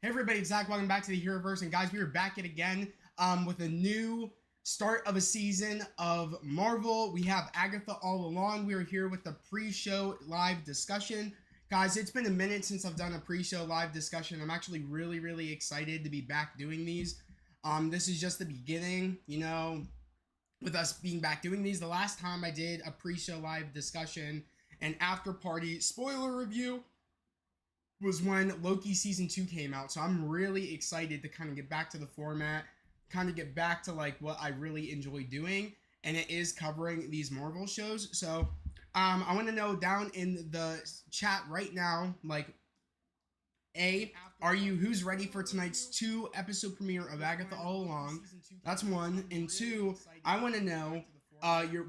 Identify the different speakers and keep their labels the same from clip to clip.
Speaker 1: Hey everybody, it's Zach. Welcome back to the Heroverse, and guys, we are back yet again with a new start of a season of Marvel. We have Agatha all along. We are here with the pre-show live discussion. Guys, it's been a minute since I've done a pre-show live discussion. I'm actually really excited to be back doing these. This is just the beginning, with us being back doing these. The last time I did a pre-show live discussion and after party spoiler review was when Loki season 2 came out. So I'm really excited to kind of get back to the format, kind of get back to like what I really enjoy doing, and it is covering these Marvel shows. So I want to know down in the chat right now, like, who's ready for tonight's 2 episode premiere of Agatha All Along? That's one. And 2, I want to know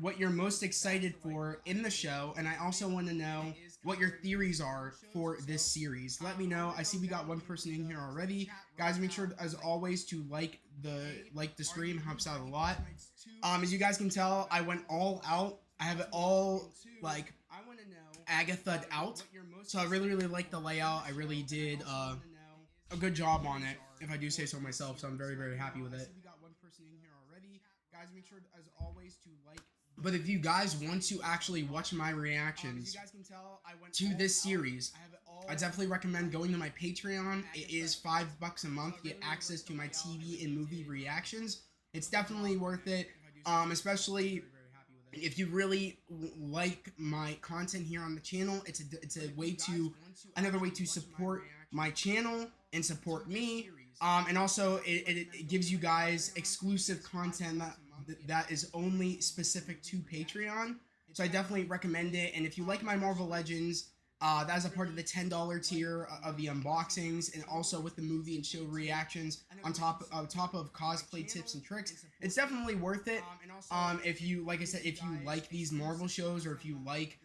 Speaker 1: what you're most excited for in the show, and I also want to know what your theories are for this series. Let me know. I see we got one person in here already. Guys, make sure as always to like the stream. Helps out a lot. As you guys can tell, I went all out. I have it all like Agatha out. So I really like the layout. I really did a good job on it, if I do say so myself. So I'm very happy with it. We got one person in here already. Guys, make sure as always to like. But if you guys want to actually watch my reactions to this series, I definitely recommend going to my Patreon. It is $5 a month. You get access to my TV and movie reactions. It's definitely worth it, especially if you really like my content here on the channel. It's another way to support my channel and support me. And also it gives you guys exclusive content that is only specific to Patreon. So I definitely recommend it. And if you like my Marvel Legends, that is a part of the $10 tier of the unboxings, and also with the movie and show reactions on top of cosplay tips and tricks. It's definitely worth it. If you, like I said, if you like these Marvel shows, or if you like,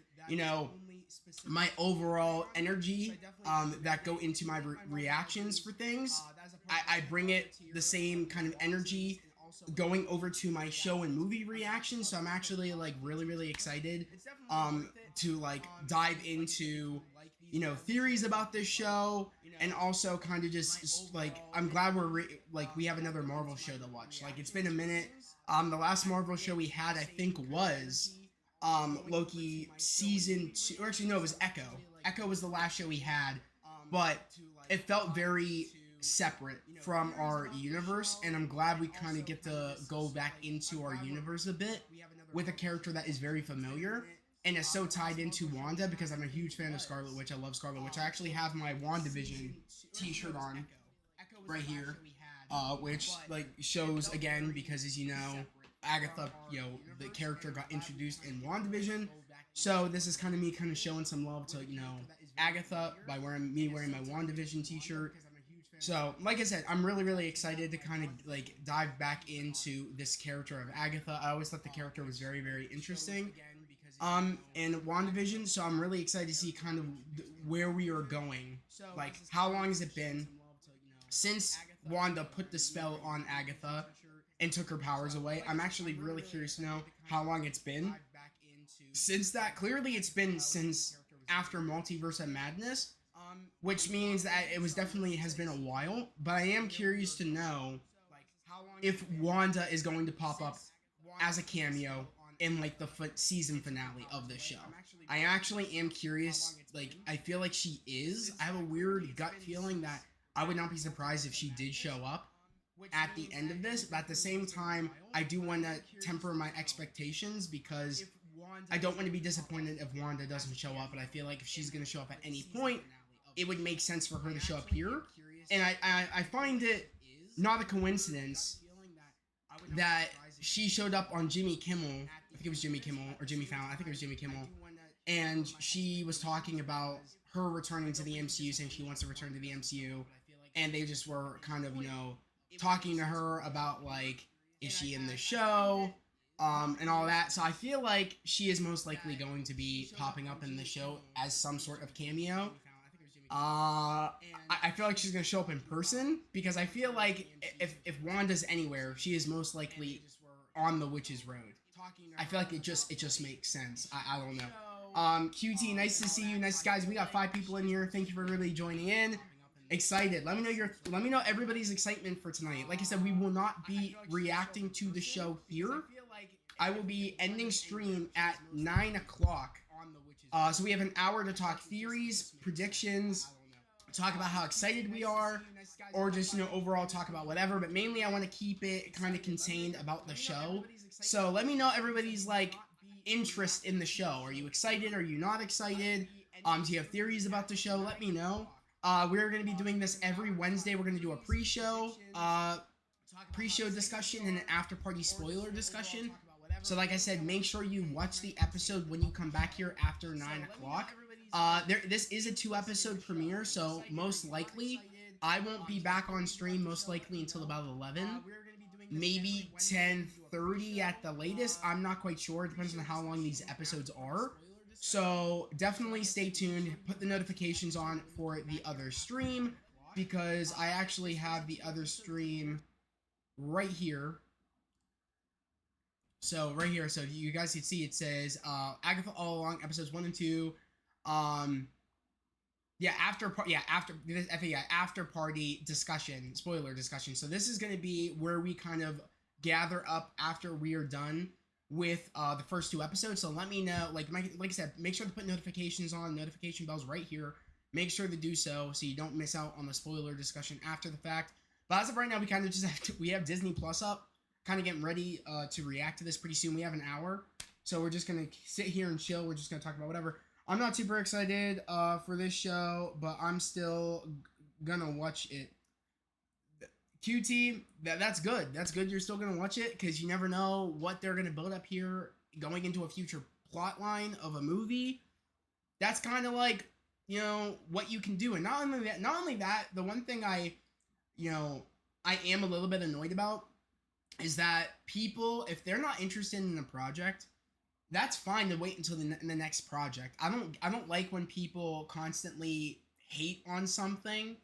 Speaker 1: my overall energy that go into my reactions for things, I bring it the same kind of energy going over to my show and movie reactions. So I'm actually like really excited to like dive into theories about this show, and also kind of just like I'm glad we have another Marvel show to watch. Like, it's been a minute. The last Marvel show we had, I think, was Loki season 2, or actually no, it was Echo. Echo was the last show we had, but it felt very separate from our universe, and I'm glad we kind of get to go back into our universe a bit with a character that is very familiar and is so tied into Wanda, because I'm a huge fan of Scarlet Witch. I love Scarlet Witch. I actually have my WandaVision t-shirt on right here, which like shows again, because as you know, Agatha, the character got introduced in WandaVision. So this is kind of me showing some love to, Agatha by wearing my WandaVision t-shirt. So, like I said, I'm really excited to kind of like dive back into this character of Agatha. I always thought the character was very interesting in WandaVision, so I'm really excited to see kind of where we are going. Like, how long has it been since Wanda put the spell on Agatha and took her powers away? I'm actually really curious to know how long it's been since that. Clearly it's been since after Multiverse of Madness, which means that it has been a while. But I am curious to know if Wanda is going to pop up as a cameo in like the season finale of this show. I actually am curious. Like, I feel like she is. I have a weird gut feeling that I would not be surprised if she did show up at the end of this. But at the same time, I do want to temper my expectations, because I don't want to be disappointed if Wanda doesn't show up. But I feel like if she's going to show up at any point, it would make sense for her to show up here. And I find it not a coincidence that she showed up on Jimmy Kimmel. I think it was Jimmy Kimmel or Jimmy Fallon. I think it was Jimmy Kimmel. And she was talking about her returning to the MCU, saying she wants to return to the MCU. And they just were kind of, talking to her about like, is she in the show? And all that. So I feel like she is most likely going to be popping up in the show as some sort of cameo. I feel like she's gonna show up in person, because I feel like if Wanda's anywhere, she is most likely on the Witch's Road. I feel like it just makes sense. I don't know. QT, nice to see you. Nice guys. We got 5 people in here. Thank you for really joining in. excited. Let me know everybody's excitement for tonight. Like I said, we will not be reacting to the show here. I will be ending stream at 9 o'clock. So we have an hour to talk theories, predictions, talk about how excited we are, or just, overall talk about whatever. But mainly I want to keep it kind of contained about the show. So let me know everybody's, interest in the show. Are you excited? Are you not excited? Do you have theories about the show? Let me know. We're going to be doing this every Wednesday. We're going to do a pre-show discussion and an after-party spoiler discussion. So like I said, make sure you watch the episode when you come back here after 9 o'clock. This is a 2-episode premiere, so most likely I won't be back on stream most likely until about 11. Maybe 10:30 at the latest. I'm not quite sure. It depends on how long these episodes are. So definitely stay tuned. Put the notifications on for the other stream, because I actually have the other stream right here. So right here, so you guys can see, it says Agatha All Along episodes 1 and 2. After party discussion, spoiler discussion. So this is going to be where we kind of gather up after we are done with the first 2 episodes. So let me know, like I said, make sure to put notifications on, notification bells right here. Make sure to do so you don't miss out on the spoiler discussion after the fact. But as of right now, we kind of just we have Disney Plus up, kind of getting ready to react to this pretty soon. We have an hour, so we're just gonna sit here and chill. We're just gonna talk about whatever. I'm not super excited for this show, but I'm still gonna watch it. QT, that's good. That's good. You're still gonna watch it, because you never know what they're gonna build up here going into a future plot line of a movie. That's kind of like, what you can do. And not only that, the one thing I am a little bit annoyed about is that people, if they're not interested in the project, that's fine to wait until the next project. I don't like when people constantly hate on something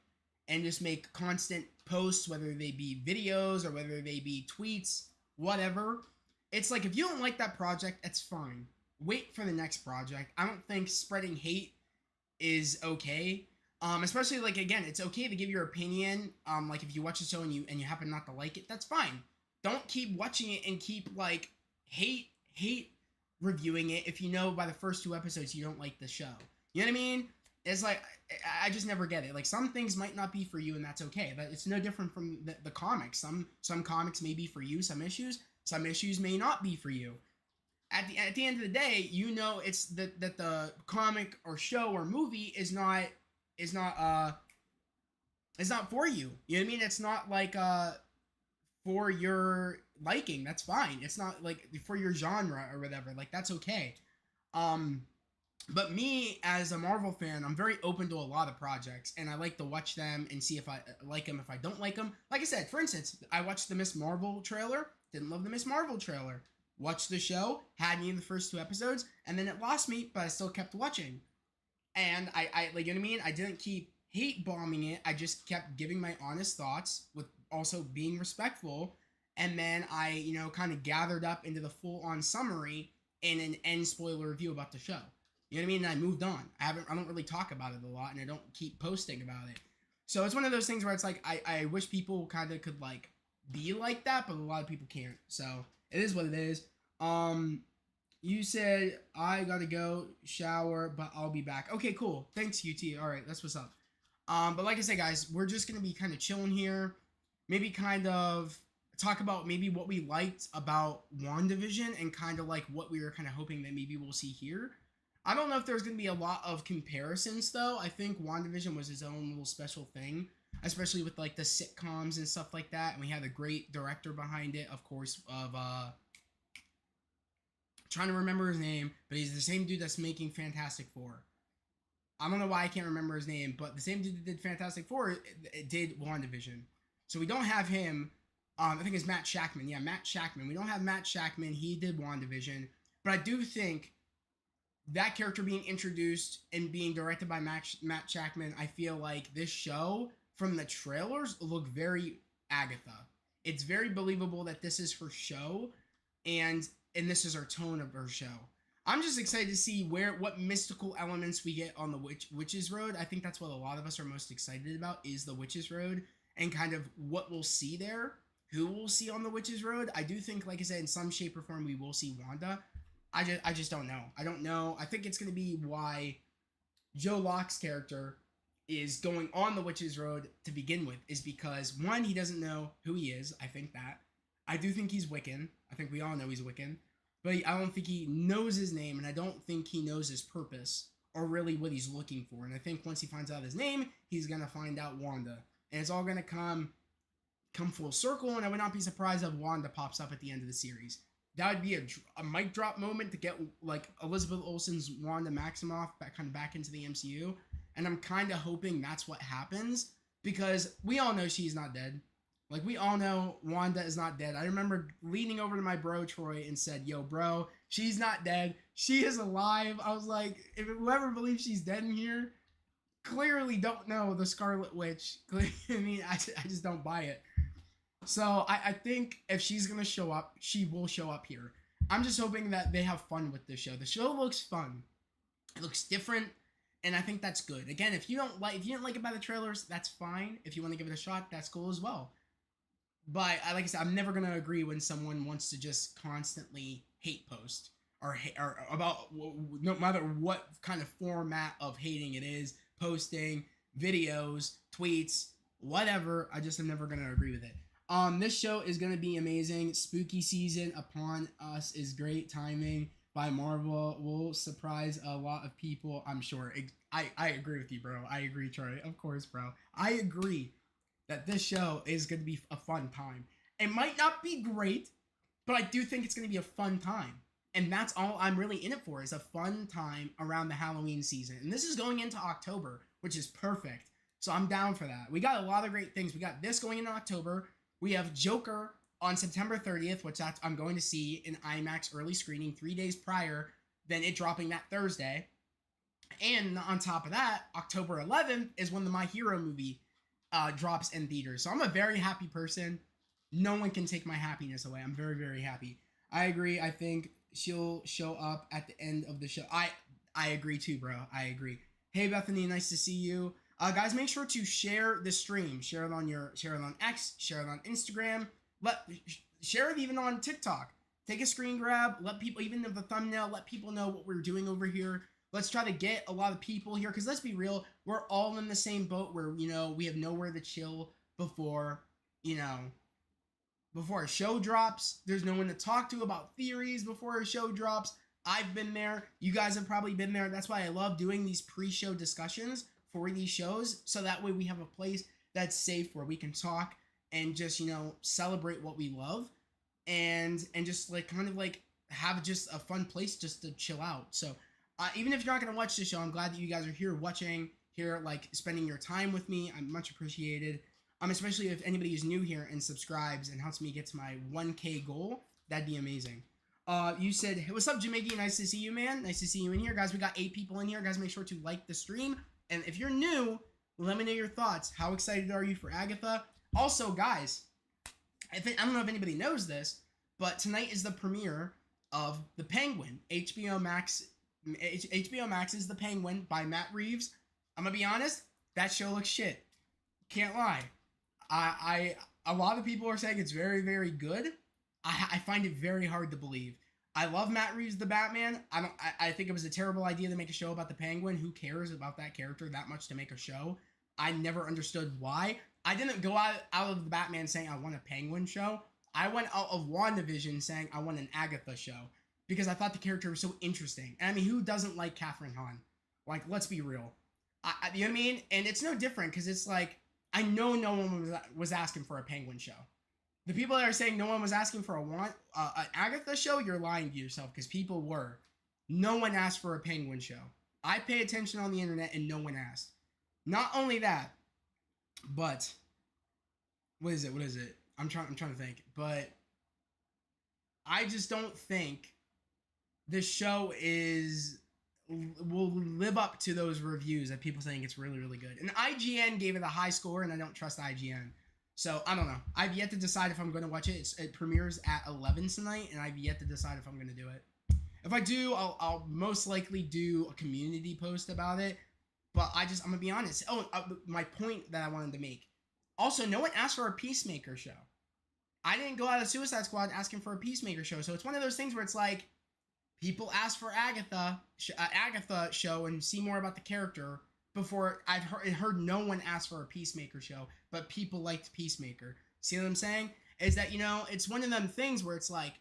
Speaker 1: and just make constant posts, whether they be videos or whether they be tweets, whatever. It's like, if you don't like that project, it's fine. Wait for the next project. I don't think spreading hate is okay. Especially, again, it's okay to give your opinion. If you watch the show and you happen not to like it, that's fine. Don't keep watching it and keep hate reviewing it if you know by the first 2 episodes you don't like the show. You know what I mean? It's like, I just never get it. Some things might not be for you, and that's okay. But it's no different from the comics. Some comics may be for you, some issues may not be for you. At the end of the day, it's that the comic or show or movie is not for you. You know what I mean? It's not for your liking. That's fine. It's not for your genre or whatever. That's okay. But me, as a Marvel fan, I'm very open to a lot of projects, and I like to watch them and see if I like them, if I don't like them. Like I said, for instance, I watched the Miss Marvel trailer, didn't love the Miss Marvel trailer. Watched the show, had me in the first 2 episodes, and then it lost me, but I still kept watching. And I you know what I mean? I didn't keep hate bombing it. I just kept giving my honest thoughts with also being respectful. And then I, kind of gathered up into the full-on summary and an end spoiler review about the show. You know what I mean? And I moved on. I don't really talk about it a lot, and I don't keep posting about it. So it's one of those things where it's I wish people kind of could be like that, but a lot of people can't. So it is what it is. You said I gotta go shower, but I'll be back. Okay, cool. Thanks, UT. All right, that's what's up. But like I said, guys, we're just gonna be kind of chilling here. Maybe kind of talk about maybe what we liked about WandaVision and kind of what we were kind of hoping that maybe we'll see here. I don't know if there's gonna be a lot of comparisons though. I think WandaVision was his own little special thing, especially with the sitcoms and stuff like that. And we had a great director behind it, of course, of trying to remember his name, but he's the same dude that's making Fantastic Four. I don't know why I can't remember his name, but the same dude that did Fantastic Four did WandaVision. So we don't have him. I think it's Matt Shakman. Yeah, Matt Shakman. We don't have Matt Shakman. He did WandaVision. But I do think that character being introduced and being directed by Matt Shakman, I feel like this show, from the trailers, look very Agatha. It's very believable that this is her show, and this is her tone of her show. I'm just excited to see what mystical elements we get on the Witches Road. I think that's what a lot of us are most excited about is the Witches Road and kind of what we'll see there, who we'll see on the Witches Road. I do think, like I said, in some shape or form we will see Wanda. I just don't know. I don't know. I think it's going to be why Joe Locke's character is going on the Witches Road to begin with is because one, he doesn't know who he is. I think that. I do think he's Wiccan. I think we all know he's Wiccan. But I don't think he knows his name, and I don't think he knows his purpose or really what he's looking for. And I think once he finds out his name, he's gonna find out Wanda, and it's all gonna come full circle. And I would not be surprised if Wanda pops up at the end of the series. That would be a mic drop moment to get like Elizabeth Olsen's Wanda Maximoff back into the MCU, and I'm kind of hoping that's what happens because we all know she's not dead. Like, we all know Wanda is not dead. I remember leaning over to my bro, Troy, and said, yo, bro, she's not dead. She is alive. I was like, if whoever believes she's dead in here clearly don't know the Scarlet Witch. I mean, I just don't buy it. So I think if she's going to show up, she will show up here. I'm just hoping that they have fun with this show. The show looks fun. It looks different. And I think that's good. Again, if you didn't like it by the trailers, that's fine. If you want to give it a shot, that's cool as well. But like I said, I'm never gonna agree when someone wants to just constantly hate post or about no matter what kind of format of hating it is, posting videos, tweets, whatever. I just am never gonna agree with it. This show is gonna be amazing. Spooky season upon us is great timing by Marvel. Will surprise a lot of people, I'm sure. I agree with you, bro. I agree, Troy. Of course, bro. I agree that this show is going to be a fun time. It might not be great, but I do think it's going to be a fun time. And that's all I'm really in it for, is a fun time around the Halloween season. And this is going into October, which is perfect. So I'm down for that. We got a lot of great things. We got this going into October. We have Joker on September 30th, which I'm going to see in IMAX early screening 3 days prior than it dropping that Thursday. And on top of that, October 11th is when the My Hero movie drops in theaters. So I'm a very happy person. No one can take my happiness away. I'm very, very happy. I agree. I think she'll show up at the end of the show. I agree too, bro. I agree. Hey, Bethany, nice to see you. Guys, make sure to share the stream. Share it on X, share it on Instagram. Share it even on TikTok. Take a screen grab. Let people, even if the thumbnail, let people know what we're doing over here. Let's try to get a lot of people here, because let's be real, we're all in the same boat where, we have nowhere to chill before a show drops. There's no one to talk to about theories before a show drops. I've been there. You guys have probably been there. That's why I love doing these pre-show discussions for these shows, so that way we have a place that's safe where we can talk and just, celebrate what we love and just have just a fun place just to chill out. So even if you're not going to watch the show, I'm glad that you guys are here watching, spending your time with me. I'm much appreciated. Especially if anybody is new here and subscribes and helps me get to my 1K goal. That'd be amazing. You said, hey, what's up, Jamaica? Nice to see you, man. Nice to see you in here. Guys, we got 8 people in here. Guys, make sure to like the stream. And if you're new, let me know your thoughts. How excited are you for Agatha? Also, guys, I don't know if anybody knows this, but tonight is the premiere of The Penguin, HBO Max. HBO Max is The Penguin by Matt Reeves. I'm gonna be honest, that show looks shit. Can't lie. A lot of people are saying it's very, very good. I find it very hard to believe. I love Matt Reeves, the Batman. I think it was a terrible idea to make a show about the Penguin. Who cares about that character that much to make a show? I never understood why. I didn't go out of the Batman saying I want a Penguin show. I went out of WandaVision saying I want an Agatha show, because I thought the character was so interesting. And I mean, who doesn't like Catherine Hahn? Like, let's be real. You know what I mean? And it's no different, because it's like, I know no one was asking for a Penguin show. The people that are saying no one was asking for an Agatha show, you're lying to yourself, because people were. No one asked for a Penguin show. I pay attention on the internet, and no one asked. Not only that, but what is it? I'm trying to think. But I just don't think this show will live up to those reviews that people saying it's really, really good. And IGN gave it a high score, and I don't trust IGN. So, I don't know. I've yet to decide if I'm going to watch it. It premieres at 11 tonight, and I've yet to decide if I'm going to do it. If I do, I'll most likely do a community post about it. But I'm gonna be honest. Oh, my point that I wanted to make. Also, no one asked for a Peacemaker show. I didn't go out of Suicide Squad asking for a Peacemaker show. So it's one of those things where it's like people ask for Agatha show and see more about the character before I've heard no one ask for a Peacemaker show, but people liked Peacemaker. See what I'm saying? Is that, it's one of them things where it's like,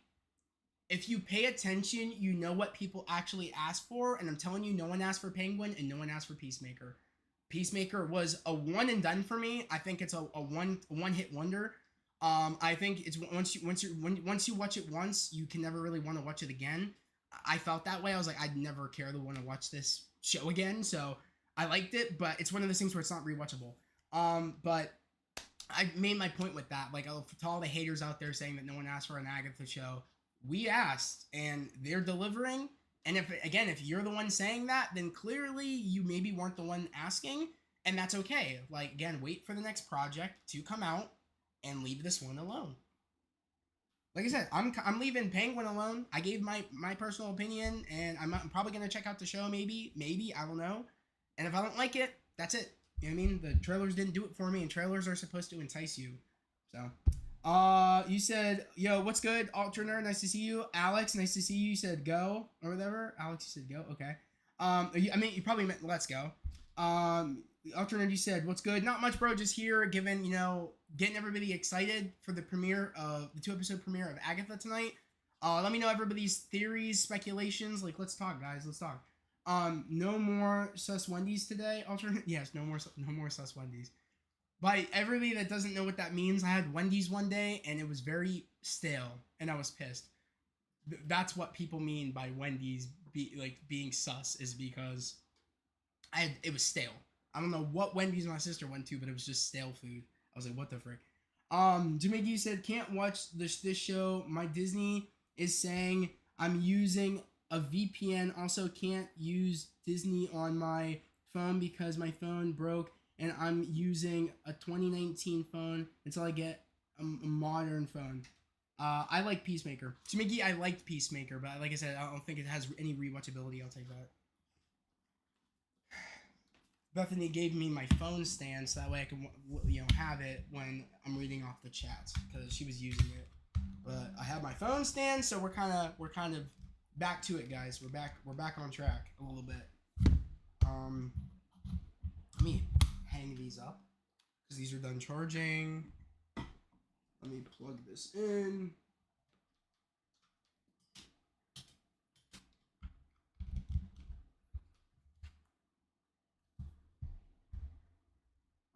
Speaker 1: if you pay attention, you know what people actually ask for. And I'm telling you, no one asked for Penguin and no one asked for Peacemaker. Peacemaker was a one and done for me. I think it's a one hit wonder. I think it's once you watch it once, you can never really want to watch it again. I felt that way. I was like, I'd never care to want to watch this show again. So I liked it, but it's one of those things where it's not rewatchable. But I made my point with that. Like, to all the haters out there saying that no one asked for an Agatha show, we asked, and they're delivering. And if you're the one saying that, then clearly you maybe weren't the one asking, and that's okay. Like, again, wait for the next project to come out and leave this one alone. Like I said, I'm leaving Penguin alone. I gave my personal opinion, and I'm probably gonna check out the show. Maybe I don't know. And if I don't like it, that's it. You know what I mean? The trailers didn't do it for me, and trailers are supposed to entice you. So, you said, yo, what's good, Alterner? Nice to see you. Alex, nice to see you. You said go or whatever. Alex, you said go. Okay. You probably meant let's go. Alternative, you said, what's good? Not much, bro. Just here, getting everybody excited for the premiere of the 2-episode premiere of Agatha tonight. Let me know everybody's theories, speculations. Like, let's talk, guys. Let's talk. No more sus Wendy's today. Alternate, yes, no more sus Wendy's. By everybody that doesn't know what that means, I had Wendy's one day and it was very stale, and I was pissed. That's what people mean by Wendy's being sus, is because it was stale. I don't know what Wendy's my sister went to, but it was just stale food. I was like, what the frick? Jamaica said, can't watch this show. My Disney is saying I'm using a VPN. Also can't use Disney on my phone because my phone broke, and I'm using a 2019 phone until I get a modern phone. I like Peacemaker. Jamaica, I liked Peacemaker, but like I said, I don't think it has any rewatchability. I'll take that. Bethany gave me my phone stand so that way I can, have it when I'm reading off the chats, because she was using it. But I have my phone stand, so we're kind of back to it, guys. We're back on track a little bit. Let me hang these up because these are done charging. Let me plug this in.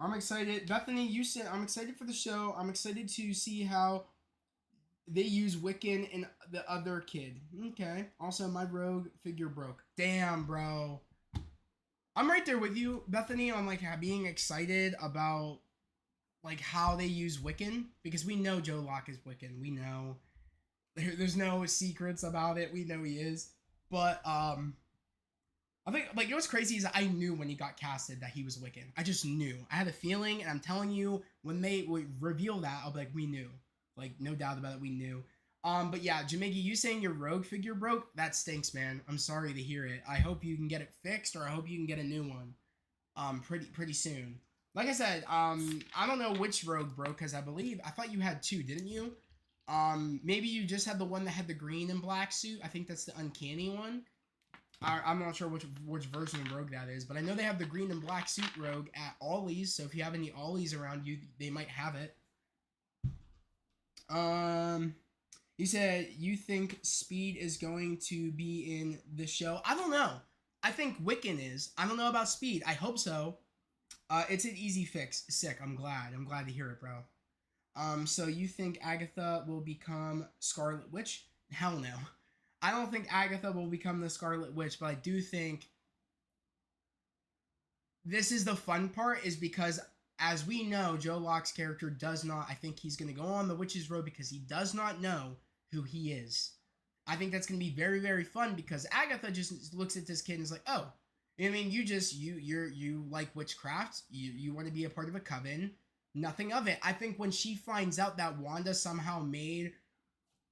Speaker 1: I'm excited. Bethany, you said I'm excited for the show. I'm excited to see how they use Wiccan and the other kid. Okay. Also, my rogue figure broke. Damn, bro. I'm right there with you, Bethany, on being excited about how they use Wiccan, because we know Joe Locke is Wiccan. We know there's no secrets about it. We know he is. But I think, what's crazy is I knew when he got casted that he was Wiccan. I just knew. I had a feeling, and I'm telling you, when they would reveal that, I'll be like, we knew. No doubt about it, we knew. But yeah, Jamaica, you saying your rogue figure broke? That stinks, man. I'm sorry to hear it. I hope you can get it fixed, or I hope you can get a new one. Pretty soon. Like I said, I don't know which rogue broke, because I thought you had two, didn't you? Maybe you just had the one that had the green and black suit. I think that's the uncanny one. I'm not sure which version of Rogue that is, but I know they have the green and black suit Rogue at Ollie's, so if you have any Ollie's around you, they might have it. You said you think Speed is going to be in the show. I don't know. I think Wiccan is. I don't know about Speed. I hope so. It's an easy fix. Sick. I'm glad to hear it, bro. So you think Agatha will become Scarlet Witch? Hell no. I don't think Agatha will become the Scarlet Witch, but I do think this is the fun part, is because, as we know, Joe Locke's character does not, I think he's going to go on the witch's road because he does not know who he is. I think that's going to be very, very fun, because Agatha just looks at this kid and is like, oh, I mean, you like witchcraft, you want to be a part of a coven, nothing of it. I think when she finds out that Wanda somehow made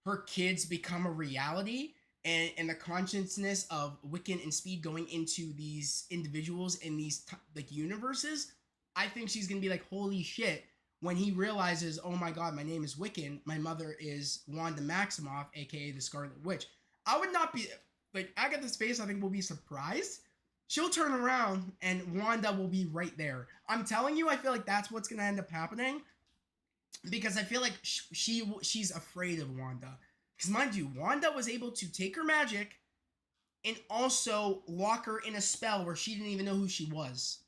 Speaker 1: her kids become a reality, and the consciousness of Wiccan and Speed going into these individuals in these like universes, I think she's gonna be like, holy shit, when he realizes, oh my god, my name is Wiccan, my mother is Wanda Maximoff, aka the Scarlet Witch. I would not be like Agatha's face. I think will be surprised. She'll turn around and Wanda will be right there. I'm telling you, I feel like that's what's gonna end up happening because I feel like she's afraid of Wanda. Because mind you, Wanda was able to take her magic and also lock her in a spell where she didn't even know who she was.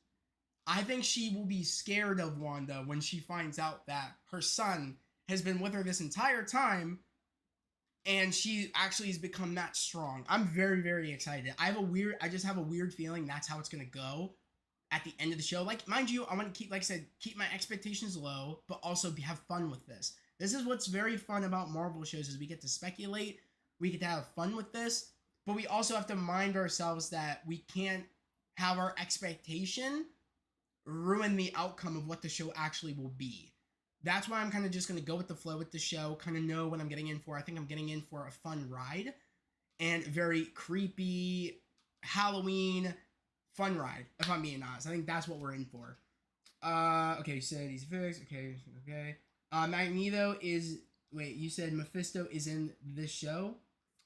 Speaker 1: I think she will be scared of Wanda when she finds out that her son has been with her this entire time and she actually has become that strong. I'm very, very excited. I just have a weird feeling that's how it's gonna go at the end of the show. Like, mind you, I want to keep, like I said, keep my expectations low, but also have fun with this. This is what's very fun about Marvel shows is we get to speculate, we get to have fun with this, but we also have to mind ourselves that we can't have our expectation ruin the outcome of what the show actually will be. That's why I'm kind of just going to go with the flow with the show, kind of know what I'm getting in for. I think I'm getting in for a fun ride and very creepy Halloween fun ride, if I'm being honest. I think that's what we're in for. Okay, you said he's fixed. Okay. Magneto is... Wait, you said Mephisto is in this show?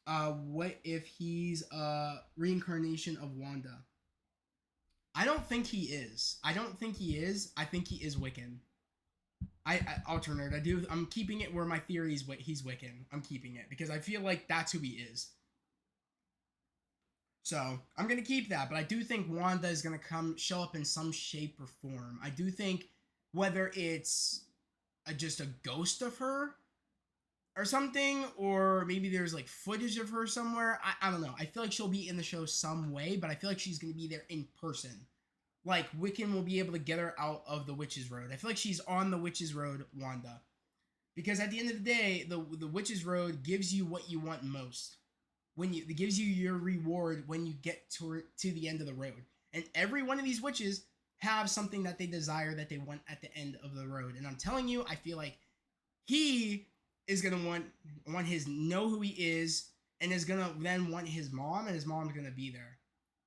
Speaker 1: What if he's a reincarnation of Wanda? I don't think he is. I think he is Wiccan. Alternate. I'm keeping it where my theory is he's Wiccan. I'm keeping it because I feel like that's who he is. So I'm gonna keep that, but I do think Wanda is gonna show up in some shape or form. I do think whether it's just a ghost of her or something, or maybe there's like footage of her somewhere. I don't know. I feel like she'll be in the show some way, but I feel like she's gonna be there in person. Like Wiccan will be able to get her out of the Witch's Road. I feel like she's on the Witch's Road, Wanda, because at the end of the day, the Witch's Road gives you what you want most. It gives you your reward when you get to the end of the road. And every one of these witches have something that they desire that they want at the end of the road. And I'm telling you, I feel like he is gonna want his know who he is, and is gonna then want his mom, and his mom's gonna be there.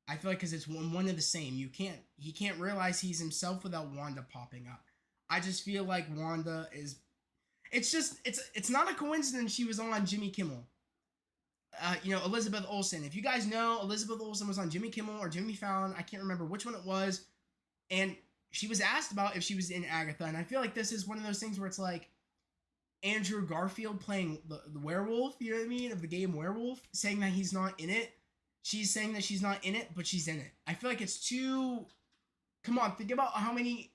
Speaker 1: I feel like because it's one of the same. He can't realize he's himself without Wanda popping up. I just feel like Wanda is. It's not a coincidence she was on Jimmy Kimmel. Elizabeth Olsen. If you guys know, Elizabeth Olsen was on Jimmy Kimmel or Jimmy Fallon. I can't remember which one it was. And she was asked about if she was in Agatha. And I feel like this is one of those things where it's like Andrew Garfield playing the werewolf, you know what I mean, of the game Werewolf, saying that he's not in it. She's saying that she's not in it, but she's in it. I feel like it's too... Come on, think about how many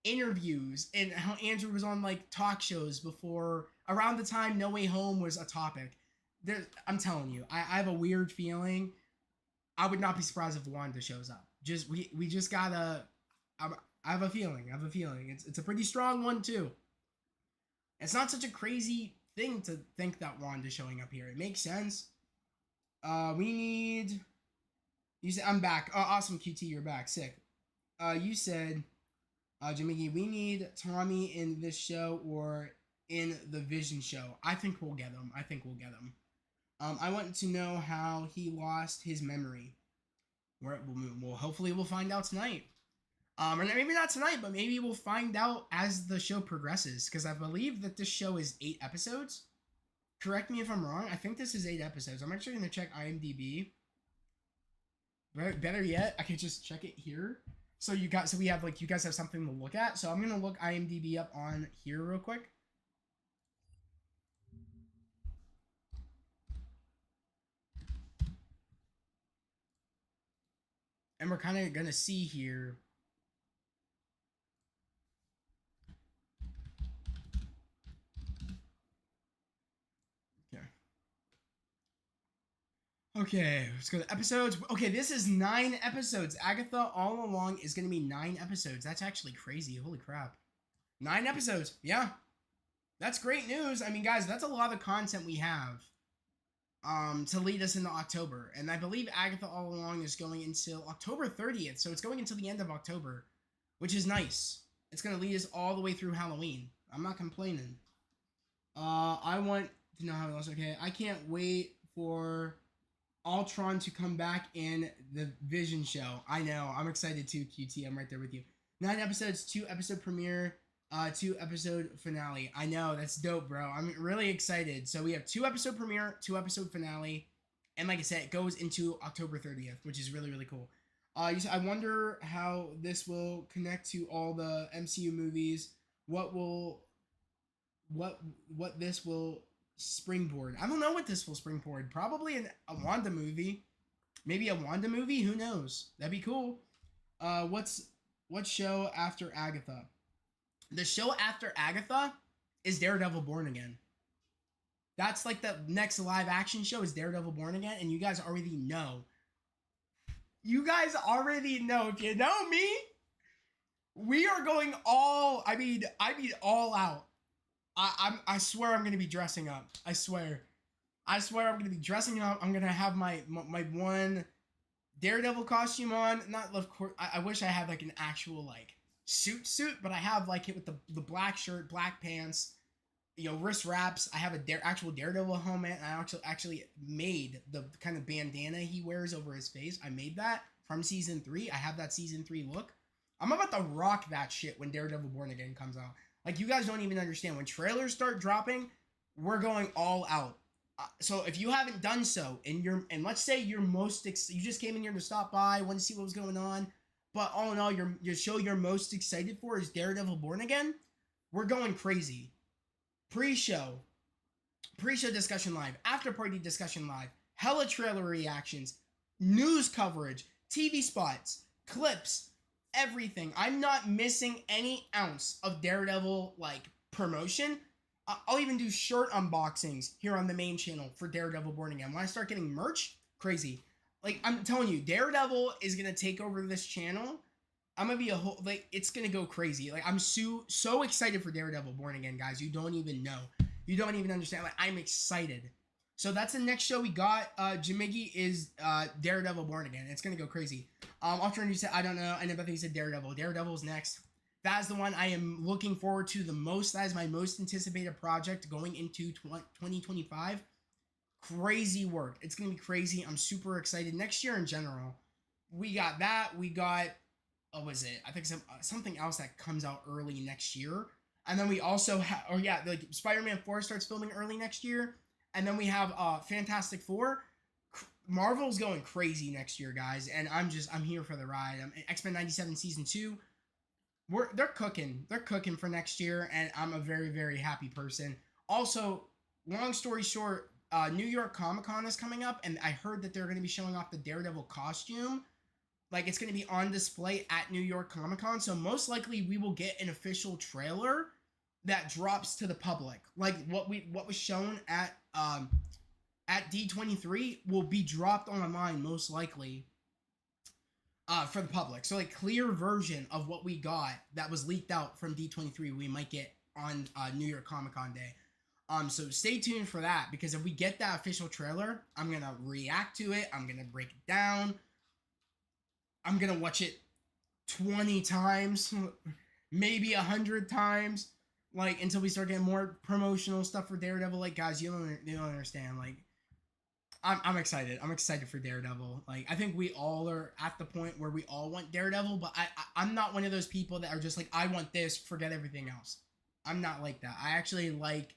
Speaker 1: interviews and how Andrew was on like talk shows before, around the time No Way Home was a topic. I'm telling you, I have a weird feeling. I would not be surprised if Wanda shows up. We just gotta. I have a feeling. It's a pretty strong one too. It's not such a crazy thing to think that Wanda's showing up here. It makes sense. We need. You said I'm back. Oh, awesome, QT, you're back. Sick. You said, Jimmy, we need Tommy in this show or in the Vision show. I think we'll get him. I want to know how he lost his memory. We'll hopefully we'll find out tonight. Or maybe not tonight, but maybe we'll find out as the show progresses. Because I believe that this show is 8 episodes. Correct me if I'm wrong. I think this is 8 episodes. I'm actually going to check IMDb. Better yet, I could just check it here. So you guys have something to look at. So I'm going to look IMDb up on here real quick. And we're kind of going to see here. Okay, let's go to episodes. Okay, this is 9 episodes. Agatha All Along is going to be 9 episodes. That's actually crazy. Holy crap. 9 episodes. Yeah. That's great news. I mean, guys, that's a lot of content we have to lead us into October. And I believe Agatha All Along is going until October 30th. So it's going until the end of October, which is nice. It's going to lead us all the way through Halloween. I'm not complaining. I want to know how it was. Okay, I can't wait for Ultron to come back in the Vision show. I know. I'm excited too, QT. I'm right there with you. 9 episodes, 2 episode premiere, 2 episode finale. I know. That's dope, bro. I'm really excited. So we have 2 episode premiere, 2 episode finale. And like I said, it goes into October 30th, which is really, really cool. I wonder how this will connect to all the MCU movies. What will what this will springboard. I don't know what this will springboard. Probably a Wanda movie. Maybe a Wanda movie. Who knows? That'd be cool. What show after Agatha? The show after Agatha is Daredevil Born Again. That's like the next live action show is Daredevil Born Again, and you guys already know. You guys already know. If you know me, we are going all. I mean all out. I swear I'm gonna be dressing up. I swear I'm gonna be dressing up. I'm gonna have my one Daredevil costume on. Not of course. I wish I had like an actual like suit, but I have like it with the black shirt, black pants, wrist wraps. I have a actual Daredevil helmet. I actually made the kind of bandana he wears over his face. I made that from season 3. I have that season 3 look. I'm about to rock that shit when Daredevil Born Again comes out. Like, you guys don't even understand. When trailers start dropping, we're going all out. So if you haven't done so, and let's say you just came in here to stop by, want to see what was going on, but all in all, your show you're most excited for is Daredevil Born Again, we're going crazy. Pre-show discussion live, after party discussion live, hella trailer reactions, news coverage, TV spots, clips, everything. I'm not missing any ounce of Daredevil like promotion. I'll even do shirt unboxings here on the main channel for Daredevil Born Again. When I start getting merch, crazy. Like, I'm telling you, Daredevil is gonna take over this channel. I'm gonna be it's gonna go crazy. Like, I'm so excited for Daredevil Born Again, guys. You don't even know. You don't even understand. Like, I'm excited. So that's the next show we got. Jamigi is Daredevil Born Again. It's gonna go crazy. Ultron, you said, I don't know. And then you said Daredevil. Daredevil's next. That is the one I am looking forward to the most. That is my most anticipated project going into 2025. Crazy work. It's gonna be crazy. I'm super excited. Next year in general, we got that. We got, what was it? I think something else that comes out early next year. And then we also have, like Spider-Man 4 starts filming early next year. And then we have Fantastic Four. Marvel's going crazy next year, guys, and I'm here for the ride. X-Men 97 season 2. They're cooking for next year, and I'm a very, very happy person. Also, long story short, New York Comic-Con is coming up, and I heard that they're going to be showing off the Daredevil costume. Like, it's going to be on display at New York Comic-Con, so most likely we will get an official trailer that drops to the public. Like what was shown at D23 will be dropped online most likely for the public. So like clear version of what we got that was leaked out from D23 we might get on New York Comic Con Day. So stay tuned for that, because if we get that official trailer, I'm gonna react to it. I'm gonna break it down. I'm gonna watch it 20 times, maybe 100 times, like until we start getting more promotional stuff for Daredevil. Like, guys, you don't understand. Like, I'm excited. I'm excited for Daredevil. Like, I think we all are at the point where we all want Daredevil, but I'm not one of those people that are just like, I want this, forget everything else. I'm not like that. I actually like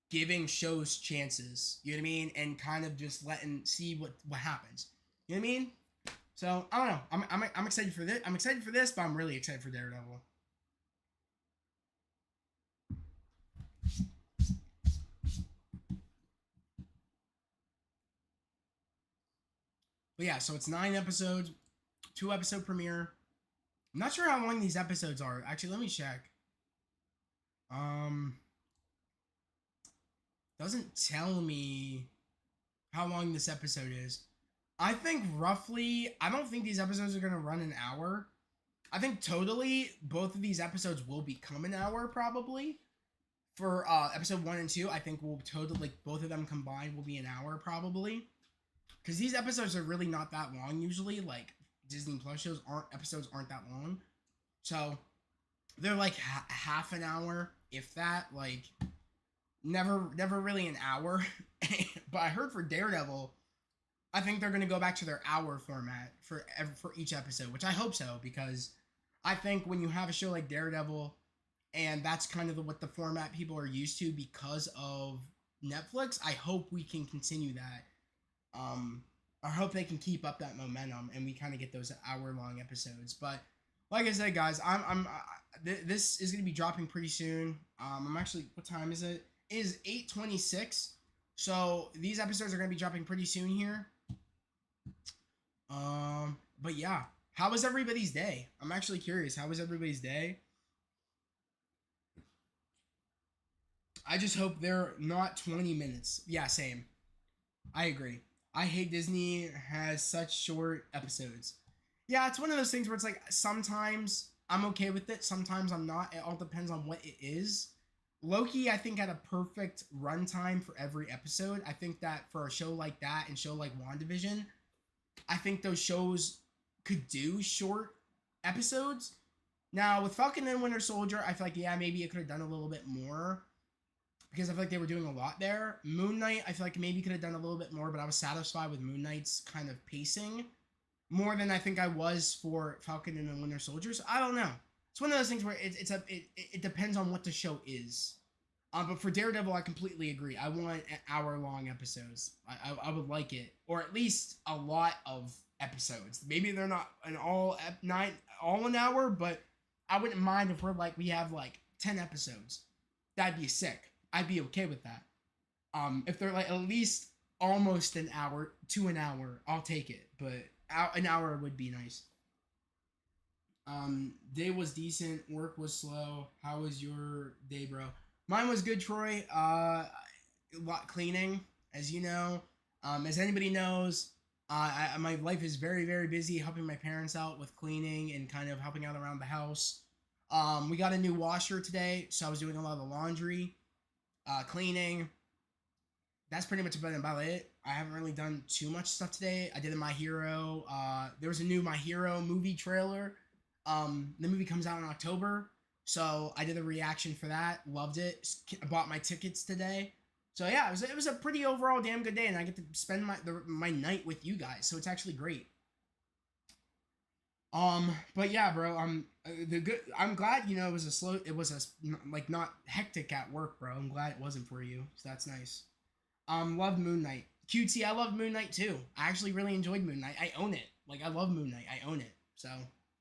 Speaker 1: giving shows chances, you know what I mean? And kind of just see what happens. You know what I mean? So, I don't know. I'm excited for this. I'm excited for this, but I'm really excited for Daredevil. But yeah, so it's 9 episodes, 2 episode premiere. I'm not sure how long these episodes are. Actually, let me check. Doesn't tell me how long this episode is. I think roughly, I don't think these episodes are going to run an hour. I think totally both of these episodes will become an hour probably. For episode 1 and 2, I think we'll totally, like, both of them combined will be an hour probably. Because these episodes are really not that long usually. Like, Disney Plus shows episodes aren't that long. So, they're like half an hour, if that. Like, never really an hour. But I heard for Daredevil, I think they're gonna go back to their hour format for each episode, which I hope so, because I think when you have a show like Daredevil, and that's kind of what the format people are used to because of Netflix, I hope we can continue that. I hope they can keep up that momentum and we kind of get those hour-long episodes. But like I said, guys, this is gonna be dropping pretty soon. I'm actually, what time is it? It is 8:26. So these episodes are gonna be dropping pretty soon here. But yeah, how was everybody's day? I'm actually curious. How was everybody's day? I just hope they're not 20 minutes. Yeah, same. I agree. I hate Disney has such short episodes. Yeah, it's one of those things where it's like sometimes I'm okay with it, sometimes I'm not. It all depends on what it is. Loki, I think, had a perfect runtime for every episode. I think that for a show like that and show like WandaVision, I think those shows could do short episodes. Now, with Falcon and Winter Soldier, I feel like, yeah, maybe it could have done a little bit more because I feel like they were doing a lot there. Moon Knight, I feel like maybe could have done a little bit more, but I was satisfied with Moon Knight's kind of pacing more than I think I was for Falcon and the Winter Soldier. So I don't know. It's one of those things where it depends on what the show is. But for Daredevil, I completely agree. I want hour-long episodes. I would like it, or at least a lot of episodes. Maybe they're not all an hour, but I wouldn't mind if we have like 10 episodes. That'd be sick. I'd be okay with that. If they're like at least almost an hour to an hour, I'll take it. But an hour would be nice. Day was decent. Work was slow. How was your day, bro? Mine was good, Troy. A lot cleaning, as you know. As anybody knows, my life is very, very busy helping my parents out with cleaning and kind of helping out around the house. We got a new washer today, so I was doing a lot of the laundry, cleaning. That's pretty much about it. I haven't really done too much stuff today. I did a My Hero. There was a new My Hero movie trailer. The movie comes out in October. So I did a reaction for that. Loved it. I bought my tickets today. So yeah, it was a pretty overall damn good day, and I get to spend my night with you guys. So it's actually great. But yeah, bro. I'm glad it was like not hectic at work, bro. I'm glad it wasn't for you. So that's nice. Love Moon Knight. QT, I love Moon Knight too. I actually really enjoyed Moon Knight. I own it. Like I love Moon Knight. I own it. So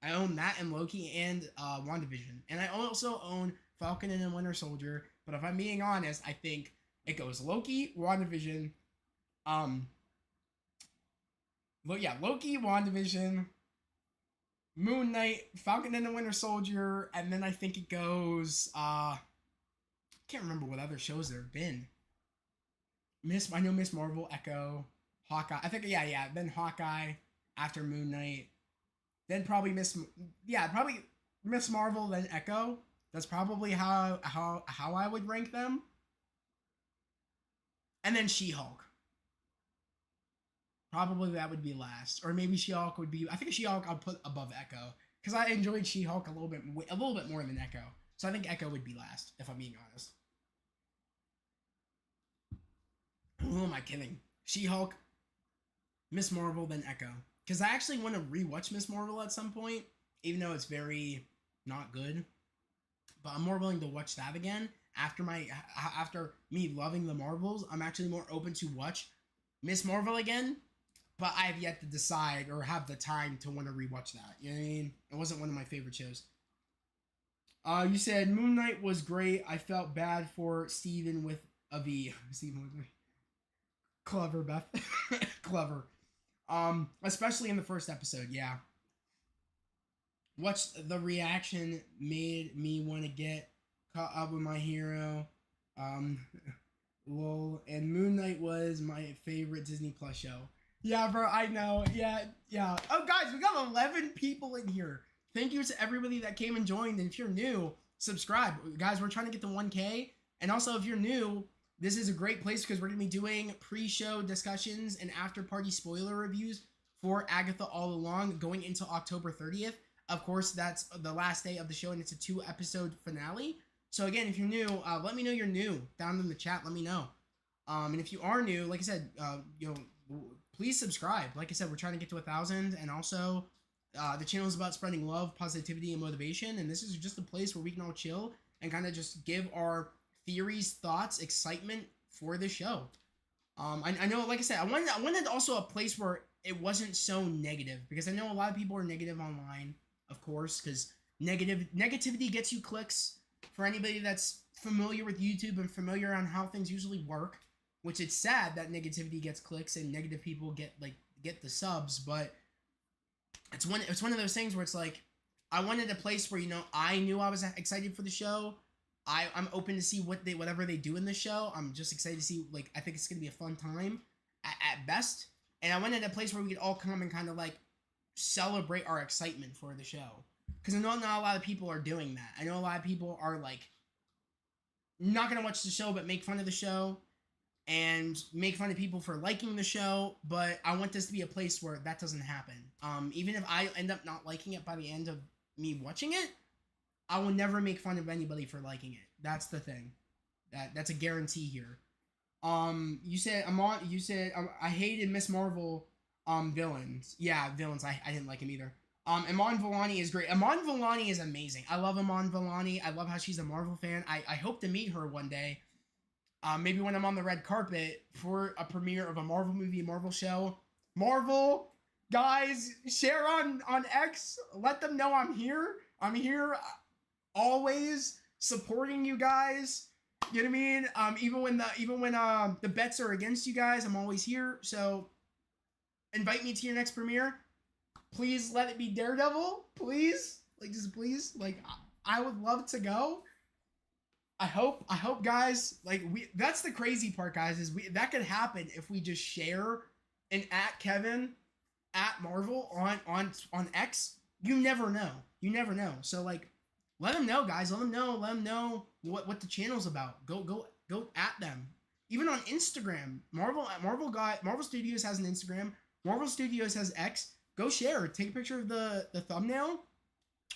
Speaker 1: I own that and Loki and WandaVision. And I also own Falcon and the Winter Soldier. But if I'm being honest, I think it goes Loki, WandaVision. Loki, WandaVision, Moon Knight, Falcon and the Winter Soldier, and then I think it goes I can't remember what other shows there have been. I know Miss Marvel, Echo, Hawkeye. I think then Hawkeye after Moon Knight. Then probably Miss Marvel, then Echo. That's probably how I would rank them. And then She-Hulk. Probably that would be last, or maybe She-Hulk would be. I think She-Hulk I'll put above Echo because I enjoyed She-Hulk a little bit more than Echo. So I think Echo would be last if I'm being honest. Who am I kidding? She-Hulk, Miss Marvel, then Echo. Because I actually want to rewatch Miss Marvel at some point, even though it's very not good. But I'm more willing to watch that again after me loving the Marvels. I'm actually more open to watch Miss Marvel again. But I have yet to decide or have the time to want to rewatch that. You know what I mean? It wasn't one of my favorite shows. You said Moon Knight was great. I felt bad for Steven with a V. Steven with me. Clever, Beth. Clever. Especially in the first episode, yeah. The reaction made me want to get caught up with My Hero. Lol. And Moon Knight was my favorite Disney Plus show. Yeah, bro, I know. Yeah. Oh, guys, we got 11 people in here. Thank you to everybody that came and joined. And if you're new, subscribe. Guys, we're trying to get to 1K. And also, if you're new, this is a great place because we're going to be doing pre-show discussions and after-party spoiler reviews for Agatha All Along going into October 30th. Of course, that's the last day of the show, and it's a 2-episode finale. So again, if you're new, let me know you're new. Down in the chat, let me know. And if you are new, like I said, please subscribe. Like I said, we're trying to get to 1,000, and also the channel is about spreading love, positivity, and motivation. And this is just a place where we can all chill and kind of just give our theories, thoughts, excitement for the show. I know, like I said, I wanted also a place where it wasn't so negative, because I know a lot of people are negative online, of course, because negativity gets you clicks. For anybody that's familiar with YouTube and familiar on how things usually work, which it's sad that negativity gets clicks and negative people get the subs, but it's one of those things where it's like, I wanted a place where, you know, I knew I was excited for the show. I'm open to see whatever they do in the show. I'm just excited to see, like, I think it's gonna be a fun time at best. And I wanted a place where we could all come and kind of like celebrate our excitement for the show. Because I know not a lot of people are doing that. I know a lot of people are like not gonna watch the show but make fun of the show and make fun of people for liking the show. But I want this to be a place where that doesn't happen. Even if I end up not liking it by the end of me watching it, I will never make fun of anybody for liking it. That's the thing. That's a guarantee here. You said I hated Miss Marvel villains. Yeah, villains. I didn't like him either. Iman Vellani is great. Iman Vellani is amazing. I love Iman Vellani. I love how she's a Marvel fan. I hope to meet her one day. Maybe when I'm on the red carpet for a premiere of a Marvel movie, Marvel show. Marvel, guys, share on X. Let them know I'm here. I'm here always supporting you guys. You know what I mean? Even when the bets are against you guys, I'm always here. So invite me to your next premiere. Please let it be Daredevil. Please. Like, just please. Like, I would love to go. I hope guys, like, that's the crazy part, guys, is that could happen if we just share an @Kevin @Marvel on X. You never know. You never know. So, like, let them know, guys. Let them know what the channel's about. Go at them. Even on Instagram. Marvel Studios has an Instagram. Marvel Studios has X. Go share. Take a picture of the thumbnail,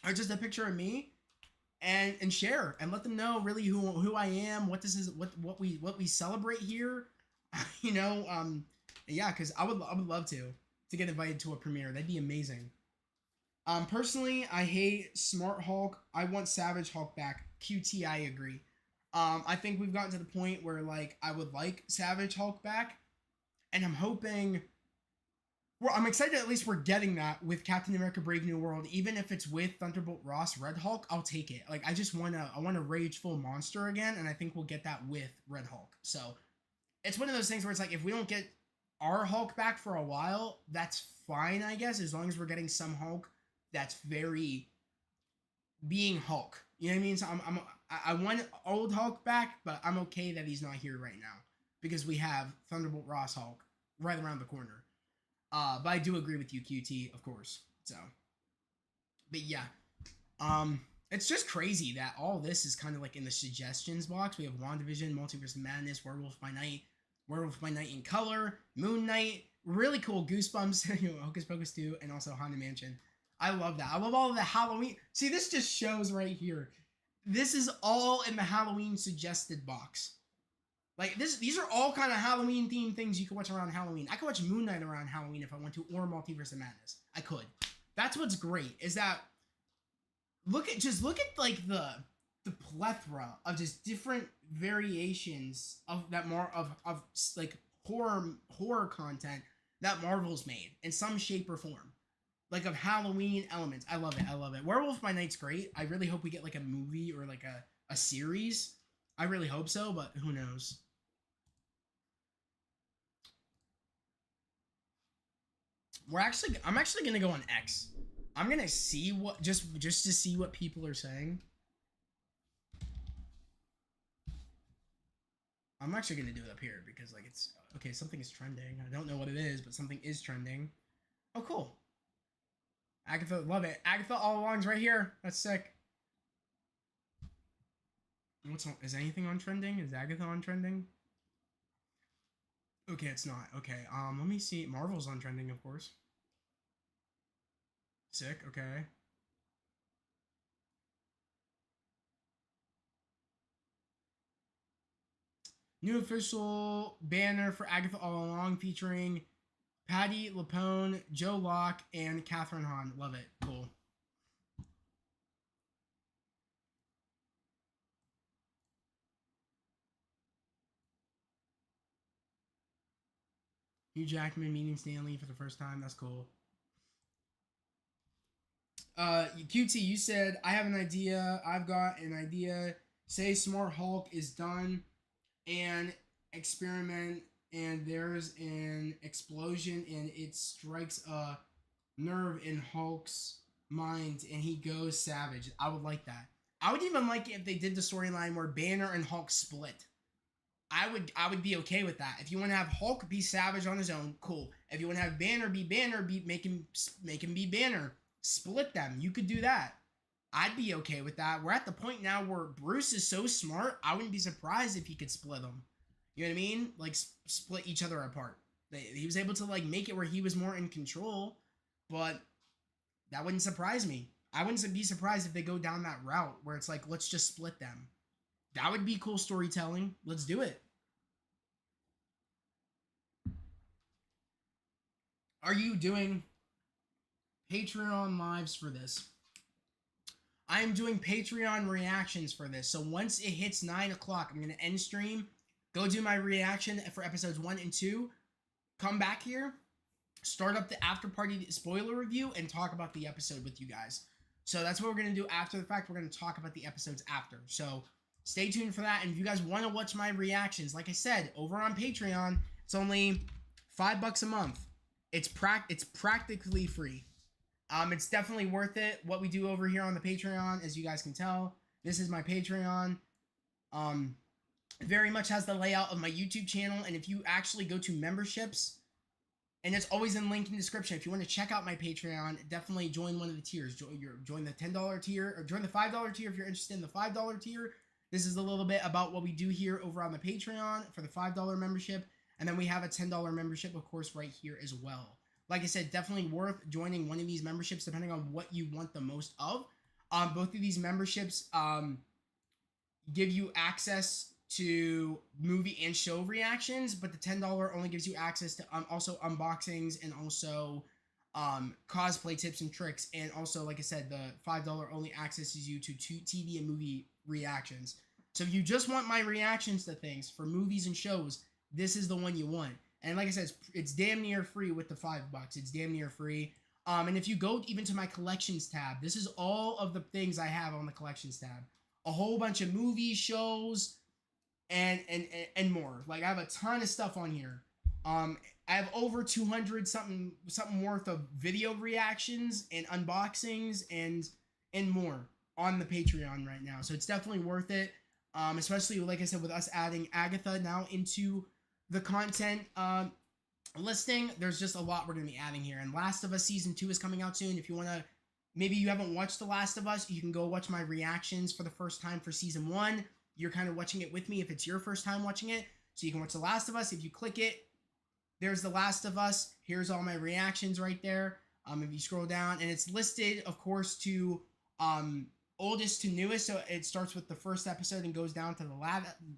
Speaker 1: or just a picture of me, and share, and let them know really who I am, what this is, what we celebrate here. You know, yeah, because I would love to get invited to a premiere. That'd be amazing. Personally, I hate Smart Hulk. I want Savage Hulk back. QT, I agree. I think we've gotten to the point where, like, I would like Savage Hulk back, and I'm hoping. Well, I'm excited at least we're getting that with Captain America Brave New World. Even if it's with Thunderbolt Ross, Red Hulk, I'll take it. Like, I want a rageful monster again, and I think we'll get that with Red Hulk. So, it's one of those things where it's like, if we don't get our Hulk back for a while, that's fine, I guess, as long as we're getting some Hulk that's very being Hulk. You know what I mean? So I want old Hulk back, but I'm okay that he's not here right now, because we have Thunderbolt Ross Hulk right around the corner. But I do agree with you, QT, of course. So, but yeah, it's just crazy that all this is kind of like in the suggestions box. We have WandaVision, Multiverse of Madness, Werewolf by Night in Color, Moon Knight, really cool Goosebumps, you know, Hocus Pocus 2, and also Haunted Mansion. I love that. I love all of the Halloween. See, this just shows right here. This is all in the Halloween suggested box. Like, these are all kind of Halloween themed things you can watch around Halloween. I could watch Moon Knight around Halloween if I want to, or Multiverse of Madness. I could. That's what's great, is that look at like the plethora of just different variations of that of like horror content that Marvel's made in some shape or form. Like, of Halloween elements. I love it. I love it. Werewolf by Night's great. I really hope we get like a movie or like a series. I really hope so, but who knows? I'm actually gonna go on X. I'm gonna see what just to see what people are saying. I'm actually gonna do it up here because, like, it's okay. Something is trending. I don't know what it is, but something is trending. Oh, cool. Agatha, love it. Agatha all along's right here. That's sick. What's on? Is anything on trending? Is Agatha on trending? Okay, it's not. Okay, let me see. Marvel's on trending, of course. Sick, okay. New official banner for Agatha All Along featuring Patty Lapone, Joe Locke, and Catherine Hahn. Love it. Cool. Hugh Jackman meeting Stanley for the first time. That's cool. QT, you said, I have an idea. I've got an idea. Say Smart Hulk is done and experiment, and there's an explosion and it strikes a nerve in Hulk's mind and he goes savage. I would like that. I would even like it if they did the storyline where Banner and Hulk split. I would be okay with that. If you want to have Hulk be savage on his own, cool. If you want to have Banner, make him be Banner. Split them. You could do that. I'd be okay with that. We're at the point now where Bruce is so smart, I wouldn't be surprised if he could split them. You know what I mean? Like, split each other apart. He was able to, like, make it where he was more in control, but that wouldn't surprise me. I wouldn't be surprised if they go down that route where it's like, let's just split them. That would be cool storytelling. Let's do it. Are you doing Patreon lives for this? I am doing Patreon reactions for this. So once it hits 9 o'clock, I'm going to end stream, go do my reaction for episodes 1 and 2, come back here, start up the after party spoiler review, and talk about the episode with you guys. So that's what we're going to do after the fact. We're going to talk about the episodes after. So stay tuned for that. And if you guys want to watch my reactions, like I said, over on Patreon, it's only $5 a month. It's practically free. It's definitely worth it. What we do over here on the Patreon, as you guys can tell, this is my Patreon. Very much has the layout of my YouTube channel. And if you actually go to memberships, and it's always in link in the description. If you want to check out my Patreon, definitely join one of the tiers. Join the $10 tier, or join the $5 tier if you're interested in the $5 tier. This is a little bit about what we do here over on the Patreon for the $5 membership. And then we have a $10 membership, of course, right here as well. Like I said, definitely worth joining one of these memberships depending on what you want the most of. Both of these memberships give you access to movie and show reactions, but the $10 only gives you access to also unboxings and also cosplay tips and tricks. And also, like I said, the $5 only accesses you to TV and movie reactions. So if you just want my reactions to things for movies and shows, this is the one you want. And like I said, it's damn near free with the $5. It's damn near free. And if you go even to my collections tab, this is all of the things I have on the collections tab. A whole bunch of movies, shows, and more. Like, I have a ton of stuff on here. I have over 200 something worth of video reactions and unboxings and more on the Patreon right now. So it's definitely worth it. Especially, like I said, with us adding Agatha now into the content listing, there's just a lot we're going to be adding here. And Last of Us Season 2 is coming out soon. If you want to, maybe you haven't watched The Last of Us, you can go watch my reactions for the first time for Season 1. You're kind of watching it with me if it's your first time watching it. So you can watch The Last of Us. If you click it, there's The Last of Us. Here's all my reactions right there. If you scroll down, and it's listed, of course, to oldest to newest. So it starts with the first episode and goes down to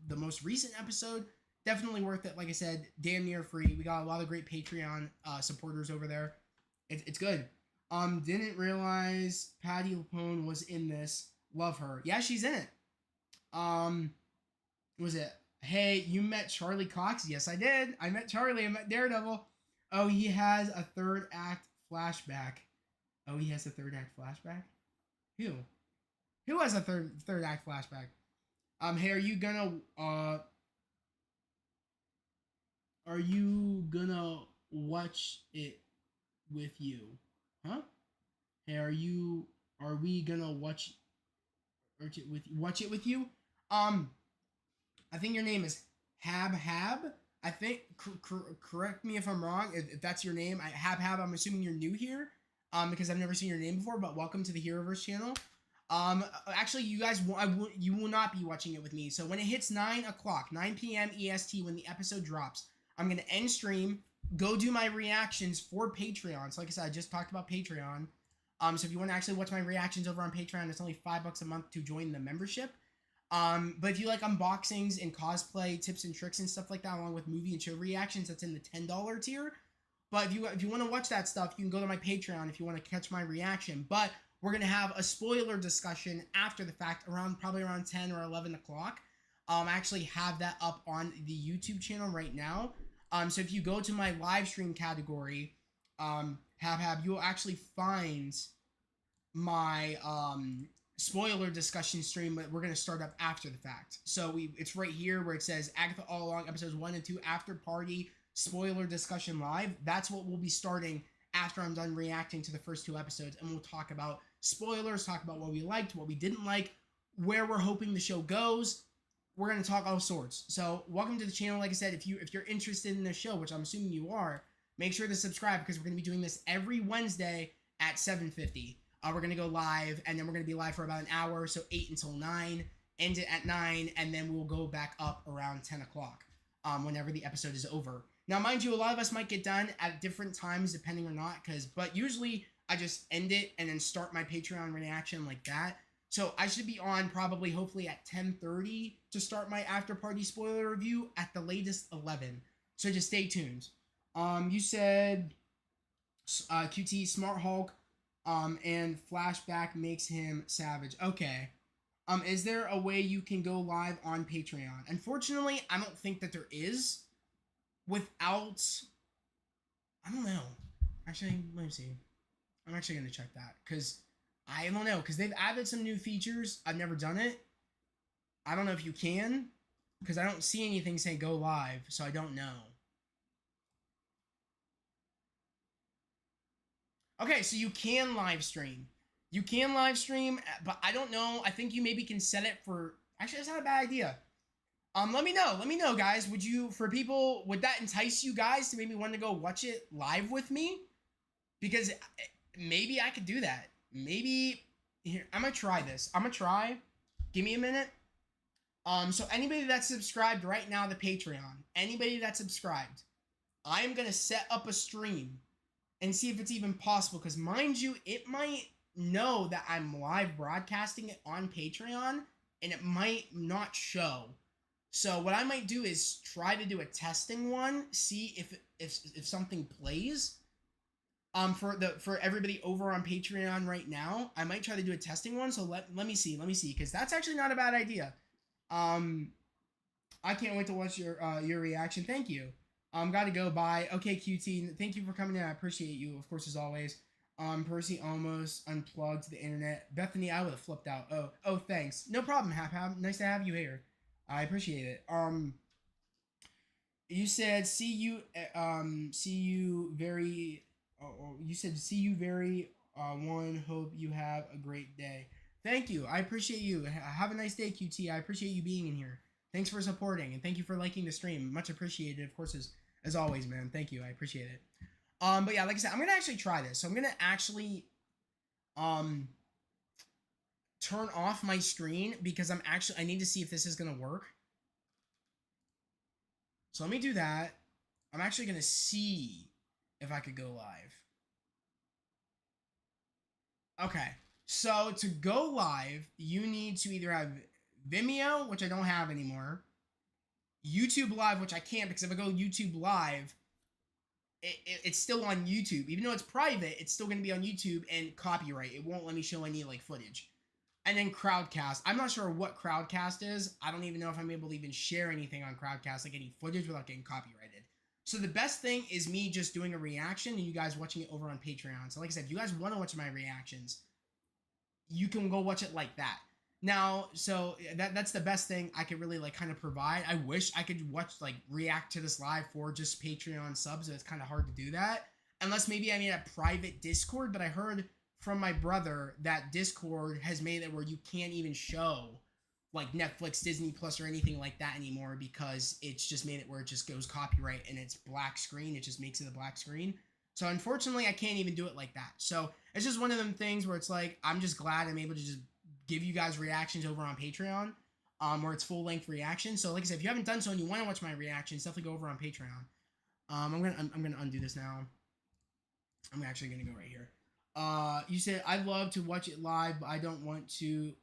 Speaker 1: the most recent episode. Definitely worth it. Like I said, damn near free. We got a lot of great Patreon supporters over there. It's good. Didn't realize Patty Lapone was in this. Love her. Yeah, she's in it. Was it? Hey, you met Charlie Cox? Yes, I did. I met Charlie. I met Daredevil. Oh, he has a third act flashback. Oh, he has a third act flashback? Who? Who has a third act flashback? Hey, are you gonna watch it with you? Huh? Hey, are we gonna watch it with you? I think your name is Hab. I think, correct me if I'm wrong, if that's your name. Hab, I'm assuming you're new here, because I've never seen your name before, but welcome to the Heroverse channel. Actually, you guys, you will not be watching it with me. So when it hits 9 o'clock, 9 p.m. EST, when the episode drops, I'm going to end stream, go do my reactions for Patreon. So like I said, I just talked about Patreon. So if you want to actually watch my reactions over on Patreon, it's only $5 a month to join the membership. But if you like unboxings and cosplay tips and tricks and stuff like that, along with movie and show reactions, that's in the $10 tier. But if you want to watch that stuff, you can go to my Patreon if you want to catch my reaction. But we're gonna have a spoiler discussion after the fact, probably around 10 or 11 o'clock. I actually have that up on the YouTube channel right now. So if you go to my live stream category, you'll actually find my spoiler discussion stream, but we're gonna start up after the fact. So it's right here where it says Agatha All Along episodes 1 and 2 after party spoiler discussion live. That's what we'll be starting after I'm done reacting to the first 2 episodes, and we'll talk about spoilers, talk about what we liked, what we didn't like, where we're hoping the show goes. We're gonna talk all sorts. So welcome to the channel. Like I said, if you're interested in this show, which I'm assuming you are, make sure to subscribe because we're gonna be doing this every Wednesday at 7:50. We're gonna go live, and then we're gonna be live for about an hour, so 8 until 9, end it at 9, and then we'll go back up around 10 o'clock whenever the episode is over. Now, mind you, a lot of us might get done at different times depending or not, but usually I just end it and then start my Patreon reaction like that. So I should be on probably, hopefully, at 10:30 to start my after party spoiler review, at the latest 11. So just stay tuned. You said QT Smart Hulk, and flashback makes him savage. Okay. Is there a way you can go live on Patreon? Unfortunately, I don't think that there is. Without, I don't know. Actually, let me see. I'm actually gonna check that because I don't know, because they've added some new features. I've never done it. I don't know if you can, because I don't see anything say go live, so I don't know. Okay, so you can live stream. You can live stream, but I don't know. I think you maybe can set it for... Actually, that's not a bad idea. Let me know. Let me know, guys. Would that entice you guys to maybe want to go watch it live with me? Because maybe I could do that. Maybe... Here, I'm gonna try this. Give me a minute. So anybody that's subscribed right now to Patreon, anybody that's subscribed, I am gonna set up a stream and see if it's even possible. Because mind you, it might know that I'm live broadcasting it on Patreon, and it might not show. So what I might do is try to do a testing one, see if something plays. For everybody over on Patreon right now, I might try to do a testing one. So let me see, because that's actually not a bad idea. I can't wait to watch your reaction. Thank you. Gotta go. Bye. Okay, QT. Thank you for coming in. I appreciate you, of course, as always. Percy almost unplugged the internet. Bethany, I would have flipped out. Oh, thanks. No problem, Hap. Nice to have you here. I appreciate it. You said see you very. You said see you very. One. Hope you have a great day. Thank you. I appreciate you. Have a nice day, QT. I appreciate you being in here. Thanks for supporting, and thank you for liking the stream. Much appreciated, of course, as always, man. Thank you. I appreciate it. But yeah, like I said, I'm gonna actually try this. So I'm gonna actually turn off my screen because I need to see if this is gonna work. So let me do that. I'm actually gonna see if I could go live. Okay, so to go live, you need to either have Vimeo, which I don't have anymore, YouTube Live, which I can't, because if I go YouTube Live, it's still on YouTube. Even though it's private, it's still going to be on YouTube, and copyright. It won't let me show any footage. And then Crowdcast. I'm not sure what Crowdcast is. I don't even know if I'm able to even share anything on Crowdcast, like any footage, without getting copyrighted. So the best thing is me just doing a reaction and you guys watching it over on Patreon. So like I said, if you guys want to watch my reactions, you can go watch it like that. Now, so that's the best thing I could really kind of provide. I wish I could react to this live for just Patreon subs, but it's kind of hard to do that. Unless maybe I made a private Discord, but I heard from my brother that Discord has made it where you can't even show Netflix, Disney Plus, or anything like that anymore, because it's just made it where it just goes copyright and it's black screen. It just makes it a black screen. So unfortunately, I can't even do it like that. So it's just one of them things where it's I'm just glad I'm able to just give you guys reactions over on Patreon, where it's full-length reaction. So like I said, if you haven't done so and you want to watch my reactions, definitely go over on Patreon. I'm gonna undo this now. I'm actually gonna go right here. You said I'd love to watch it live, but I don't want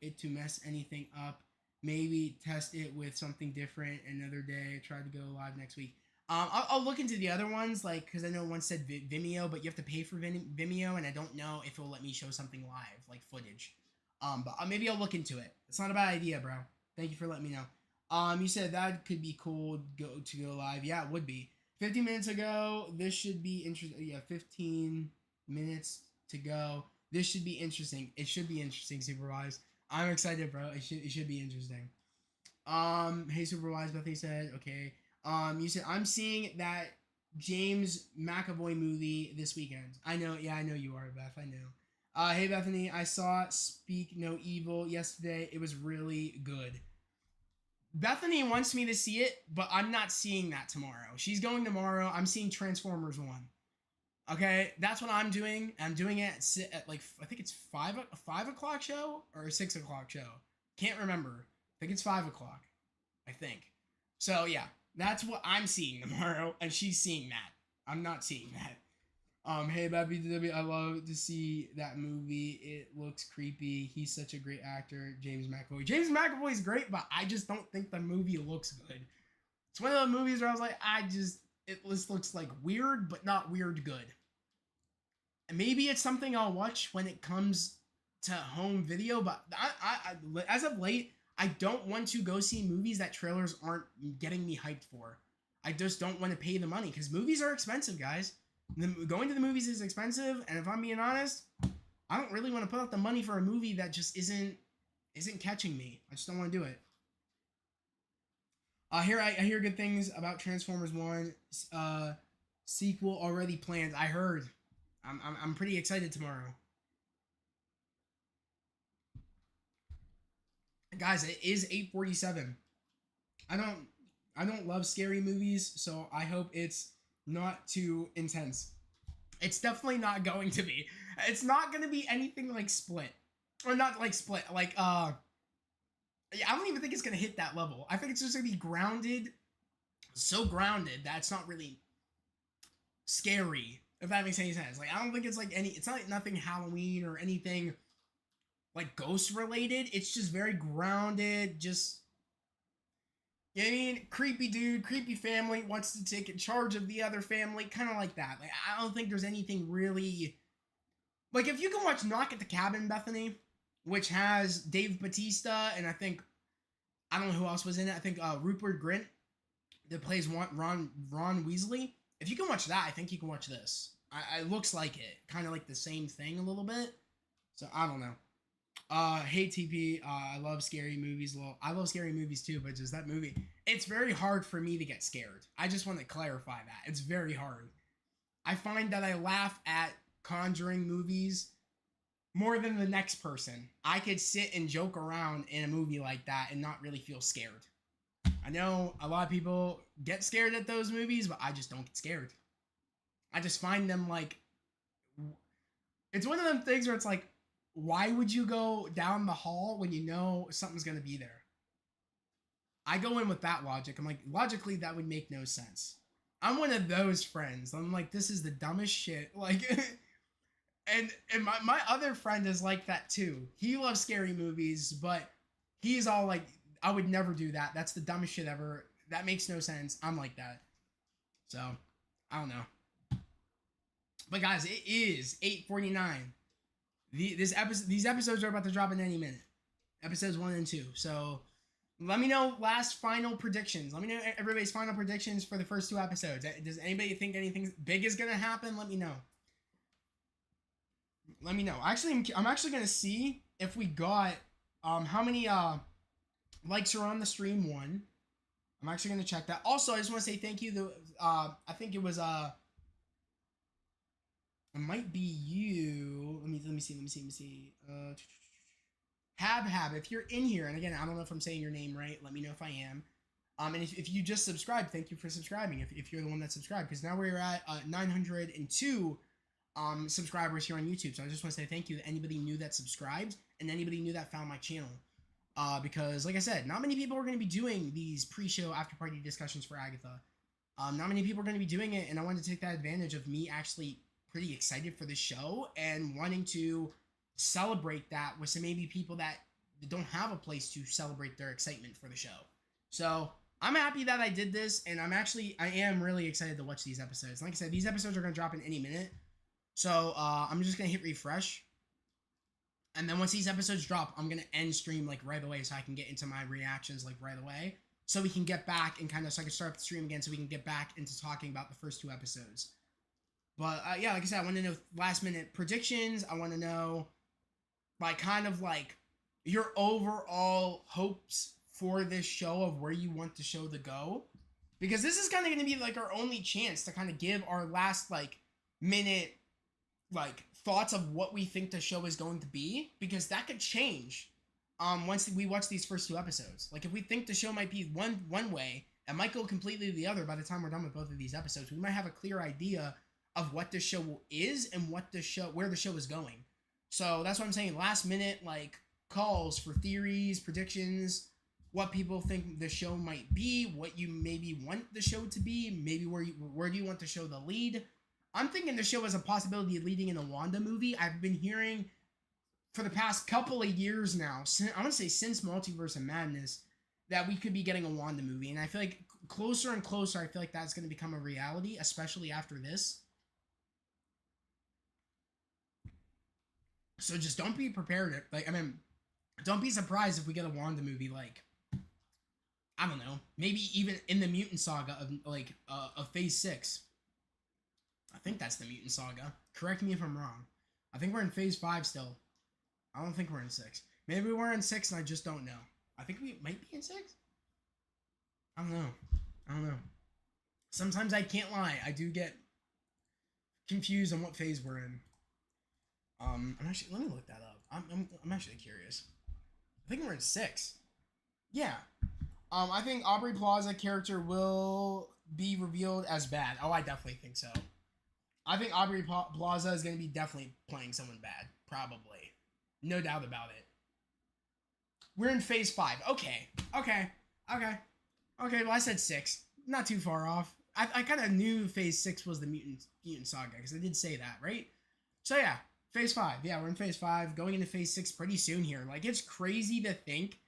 Speaker 1: it to mess anything up. Maybe test it with something different another day. Try to go live next week. I'll look into the other ones, like, because I know one said Vimeo, but you have to pay for Vimeo, and I don't know if it'll let me show something live, like footage. But maybe I'll look into it. It's not a bad idea, bro. Thank you for letting me know. You said that could be cool to go live. Yeah, it would be. 15 minutes ago, this should be interesting. Yeah, 15 minutes to go. This should be interesting. It should be interesting, Supervised. I'm excited, bro. It should be interesting. Hey, Supervised, Bethany said, okay. You said, I'm seeing that James McAvoy movie this weekend. I know, yeah, I know you are, Beth. I know. Hey, Bethany, I saw Speak No Evil yesterday. It was really good. Bethany wants me to see it, but I'm not seeing that tomorrow. She's going tomorrow. I'm seeing Transformers 1. Okay, that's what I'm doing. I'm doing it at like, I think it's 5 o'clock show or a 6 o'clock show. Can't remember. I think it's 5 o'clock. I think. So yeah, that's what I'm seeing tomorrow, and she's seeing that. I'm not seeing that. Hey, BBW, I love to see that movie. It looks creepy. He's such a great actor, James McAvoy. James McAvoy is great, but I just don't think the movie looks good. It's one of the movies where I was like, it just looks like weird, but not weird good. And maybe it's something I'll watch when it comes to home video, but I as of late, I don't want to go see movies that trailers aren't getting me hyped for. I just don't want to pay the money, because movies are expensive, guys. Going to the movies is expensive, and if I'm being honest, I don't really want to put out the money for a movie that just isn't catching me. I just don't want to do it. I hear good things about Transformers 1 sequel already planned. I heard. I'm pretty excited tomorrow. Guys, it is 8:47. I don't love scary movies, so I hope it's not too intense. It's definitely not going to be. It's not going to be anything like Split. Or not like Split, like I don't even think it's going to hit that level. I think it's just going to be grounded, so grounded that it's not really scary, if that makes any sense. Like, I don't think it's like it's not like nothing Halloween or anything like ghost related. It's just very grounded, just, you know what I mean? Creepy dude, creepy family wants to take charge of the other family, kind of like that. Like, I don't think there's anything really, like, if you can watch Knock at the Cabin, Bethany, which has Dave Bautista, and I don't know who else was in it. I think Rupert Grint, that plays Ron Weasley. If you can watch that, I think you can watch this. It looks like it, kind of like the same thing a little bit. So I don't know. Hey TP, I love scary movies. Well, I love scary movies too, but just that movie, it's very hard for me to get scared. I just want to clarify that. It's very hard. I find that I laugh at Conjuring movies more than the next person. I could sit and joke around in a movie like that and not really feel scared. I know a lot of people get scared at those movies, but I just don't get scared. I just find them like, it's one of them things where it's like, why would you go down the hall when you know something's going to be there? I go in with that logic. I'm like, logically, that would make no sense. I'm one of those friends. I'm like, this is the dumbest shit. Like, and my other friend is like that too. He loves scary movies, but he's all like, I would never do that. That's the dumbest shit ever. That makes no sense. I'm like that. So, I don't know. But guys, it is 8:49. These episodes are about to drop in any minute. Episodes 1 and 2. So let me know final predictions. Let me know everybody's final predictions for the first 2 episodes. Does anybody think anything big is gonna happen? Let me know. Let me know. Actually, I'm actually gonna see if we got how many likes are on the stream. 1. I'm actually gonna check that. Also, I just want to say thank you. I think it was it might be you. Let me see. Hab. If you're in here, and again, I don't know if I'm saying your name right. Let me know if I am. And if you just subscribed, thank you for subscribing. If you're the one that subscribed, because now we're at 902 subscribers here on YouTube. So I just want to say thank you to anybody new that subscribed and anybody new that found my channel. Because like I said, not many people are going to be doing these pre-show after party discussions for Agatha. Not many people are going to be doing it, and I wanted to take that advantage of me actually pretty excited for the show and wanting to celebrate that with some maybe people that don't have a place to celebrate their excitement for the show. So I'm happy that I did this, and I am really excited to watch these episodes. Like I said, these episodes are gonna drop in any minute, so I'm just gonna hit refresh, and then once these episodes drop, I'm gonna end stream like right away, so I can get into my reactions like right away, so we can get back and kind of so I can start up the stream again, so we can get back into talking about the first 2 episodes. But yeah, like I said, I want to know last minute predictions. I want to know like kind of like your overall hopes for this show of where you want the show to go, because this is kind of going to be like our only chance to kind of give our last like minute like thoughts of what we think the show is going to be, because that could change once we watch these first 2 episodes. Like if we think the show might be one way, it might go completely the other by the time we're done with both of these episodes. We might have a clear idea of what the show is and where the show is going. So that's what I'm saying. Last minute like calls for theories, predictions, what people think the show might be, what you maybe want the show to be, maybe where do you want the show to lead. I'm thinking the show has a possibility of leading in a Wanda movie. I've been hearing for the past couple of years now, I want to say since Multiverse of Madness, that we could be getting a Wanda movie. And I feel like closer and closer, I feel like that's going to become a reality, especially after this. So just don't be prepared. Don't be surprised if we get a Wanda movie, like, I don't know, maybe even in the Mutant Saga of Phase 6. I think that's the Mutant Saga. Correct me if I'm wrong. I think we're in Phase 5 still. I don't think we're in 6. Maybe we're in 6 and I just don't know. I think we might be in 6? I don't know. Sometimes I can't lie. I do get confused on what phase we're in. Let me look that up. I'm actually curious. I think we're in 6. Yeah. I think Aubrey Plaza character will be revealed as bad. Oh, I definitely think so. I think Aubrey Plaza is going to be definitely playing someone bad. Probably. No doubt about it. We're in Phase 5. Okay. Well, I said 6. Not too far off. I kind of knew Phase 6 was the Mutant Saga, because I did say that, right? So yeah. Phase 5. Yeah, we're in Phase 5. Going into Phase 6 pretty soon here. Like, it's crazy to think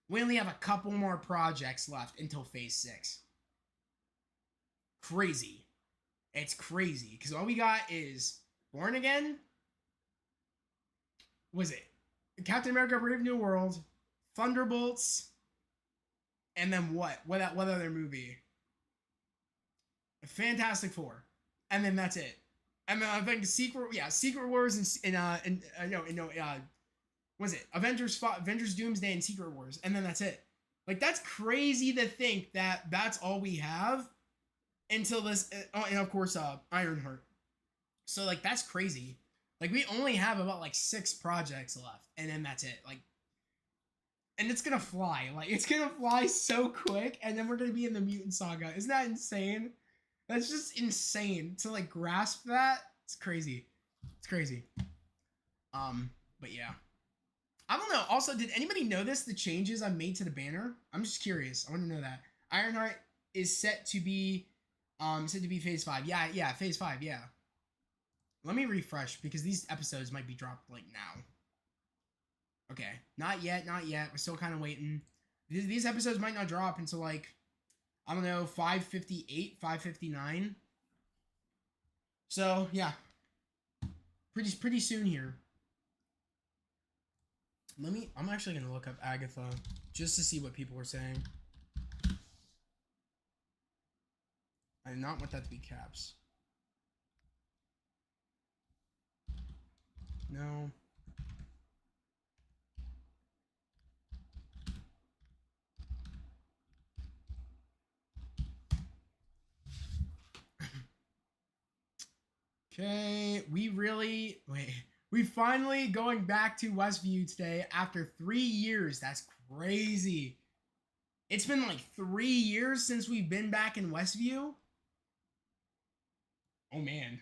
Speaker 1: we only have a couple more projects left until Phase 6. Crazy. It's crazy. Because all we got is Born Again. Was it Captain America Brave New World, Thunderbolts, and then what? What other movie? Fantastic Four. And then that's it. And then I think Secret Wars was it Avengers Doomsday and Secret Wars, and then that's it. Like, that's crazy to think that that's all we have until this. And of course, Ironheart. So like, that's crazy. Like, we only have about like 6 projects left, and then that's it. Like, and it's gonna fly. Like, it's gonna fly so quick, and then we're gonna be in the Mutant Saga. Isn't that insane? That's just insane to like grasp that. It's crazy. It's crazy. But yeah. I don't know. Also, did anybody notice the changes I made to the banner? I'm just curious. I want to know that. Ironheart is set to be Phase 5. Yeah, Phase 5, yeah. Let me refresh, because these episodes might be dropped like now. Okay. Not yet. We're still kind of waiting. These episodes might not drop until like, I don't know, 5:58, 5:59. So, yeah. Pretty soon here. I'm actually going to look up Agatha just to see what people are saying. I do not want that to be caps. No. Okay, we finally going back to Westview today after 3 years. That's crazy. It's been like 3 years since we've been back in Westview. Oh man.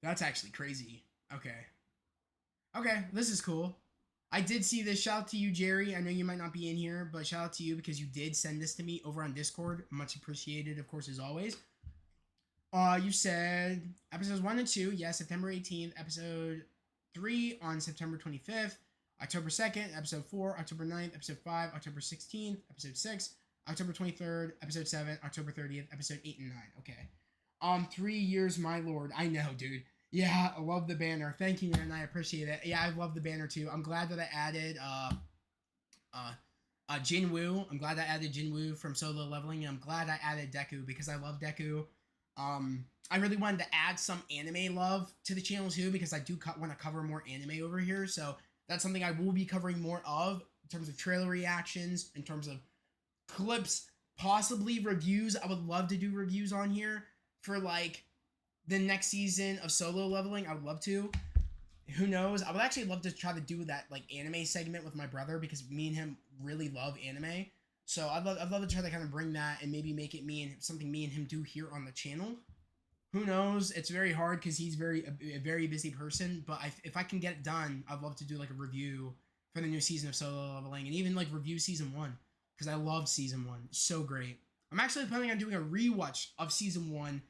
Speaker 1: That's actually crazy. Okay, this is cool. I did see this. Shout out to you, Jerry. I know you might not be in here, but shout out to you because you did send this to me over on Discord. Much appreciated, of course, as always. You said episodes 1 and 2, yeah, September 18th, episode 3 on September 25th, October 2nd, episode 4, October 9th, episode 5, October 16th, episode 6, October 23rd, episode 7, October 30th, episode 8 and 9. Okay. 3 years, my lord. I know, dude. Yeah, I love the banner. Thank you, man. I appreciate it. Yeah, I love the banner too. I'm glad that I added Jinwoo. I'm glad I added Jinwoo from Solo Leveling. And I'm glad I added Deku because I love Deku. I really wanted to add some anime love to the channel too because I do want to cover more anime over here. So that's something I will be covering more of in terms of trailer reactions, in terms of clips, possibly reviews. I would love to do reviews on here for like the next season of Solo Leveling. I would love to. Who knows? I would actually love to try to do that like anime segment with my brother because me and him really love anime. So I'd love to try to kind of bring that and maybe make it something me and him do here on the channel. Who knows? It's very hard because he's a very busy person. But if I can get it done, I'd love to do like a review for the new season of Solo Leveling and even like review season 1 because I loved season 1. It's so great. I'm actually planning on doing a rewatch of season 1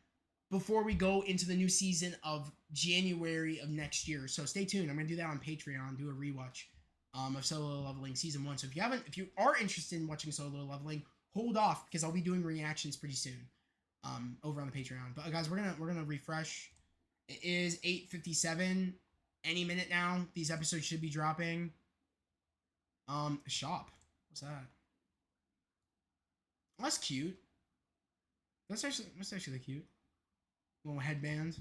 Speaker 1: before we go into the new season of January of next year. So stay tuned. I'm gonna do that on Patreon. Do a rewatch of Solo Leveling season 1. So if you are interested in watching Solo Leveling, hold off because I'll be doing reactions pretty soon over on the Patreon. But guys, we're gonna refresh. It is 8:57. Any minute now, these episodes should be dropping. Shop. What's that? Oh, that's cute. That's actually cute. Little headband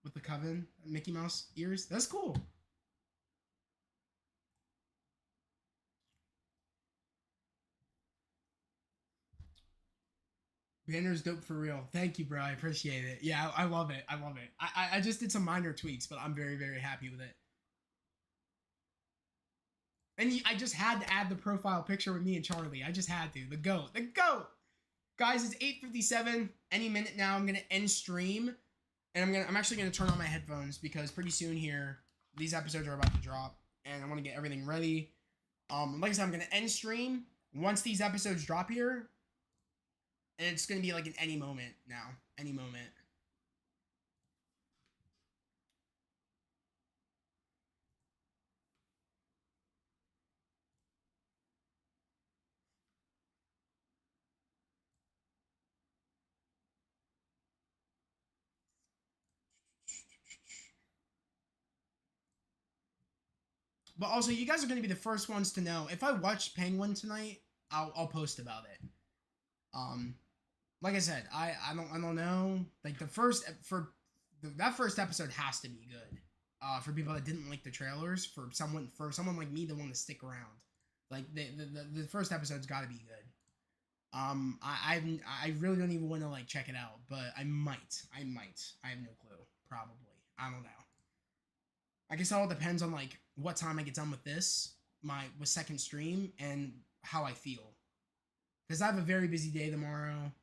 Speaker 1: with the Coven Mickey Mouse ears. That's cool. Banner's dope for real. Thank you, bro. I appreciate it. Yeah, I love it. I love it. I just did some minor tweaks, but I'm very, very happy with it. And I just had to add the profile picture with me and Charlie. I just had to. The GOAT. The GOAT! Guys, it's 8:57. Any minute now, I'm gonna end stream. And I'm actually gonna turn on my headphones because pretty soon here, these episodes are about to drop. And I want to get everything ready. Like I said, I'm gonna end stream once these episodes drop here. And it's gonna be like in any moment now. Any moment. But also, you guys are gonna be the first ones to know. If I watch Penguin tonight, I'll post about it. Like I said, I don't know. Like that first episode has to be good. For people that didn't like the trailers, for someone like me to want to stick around, like the first episode's got to be good. I really don't even want to like check it out, but I might. I have no clue. Probably. I don't know. I guess it all depends on like what time I get done with this, with second stream, and how I feel. Because I have a very busy day tomorrow.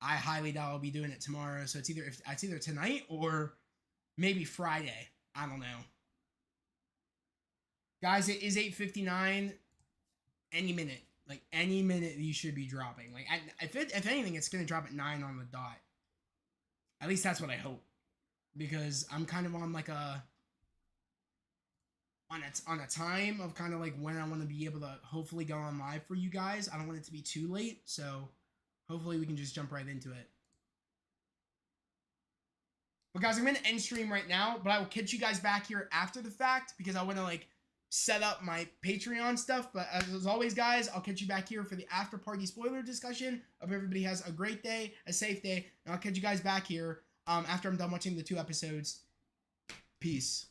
Speaker 1: I highly doubt I'll be doing it tomorrow, so it's either tonight or maybe Friday. I don't know. Guys, it is 8:59. Any minute. Like, any minute you should be dropping. Like, if anything, it's going to drop at 9 on the dot. At least that's what I hope. Because I'm kind of on, like, on a time of kind of, like, when I want to be able to hopefully go on live for you guys. I don't want it to be too late, so hopefully we can just jump right into it. But, guys, I'm going to end stream right now, but I will catch you guys back here after the fact because I want to, like, set up my Patreon stuff. But as always, guys, I'll catch you back here for the after party spoiler discussion. Hope everybody has a great day, a safe day, and I'll catch you guys back here after I'm done watching the 2 episodes. Peace.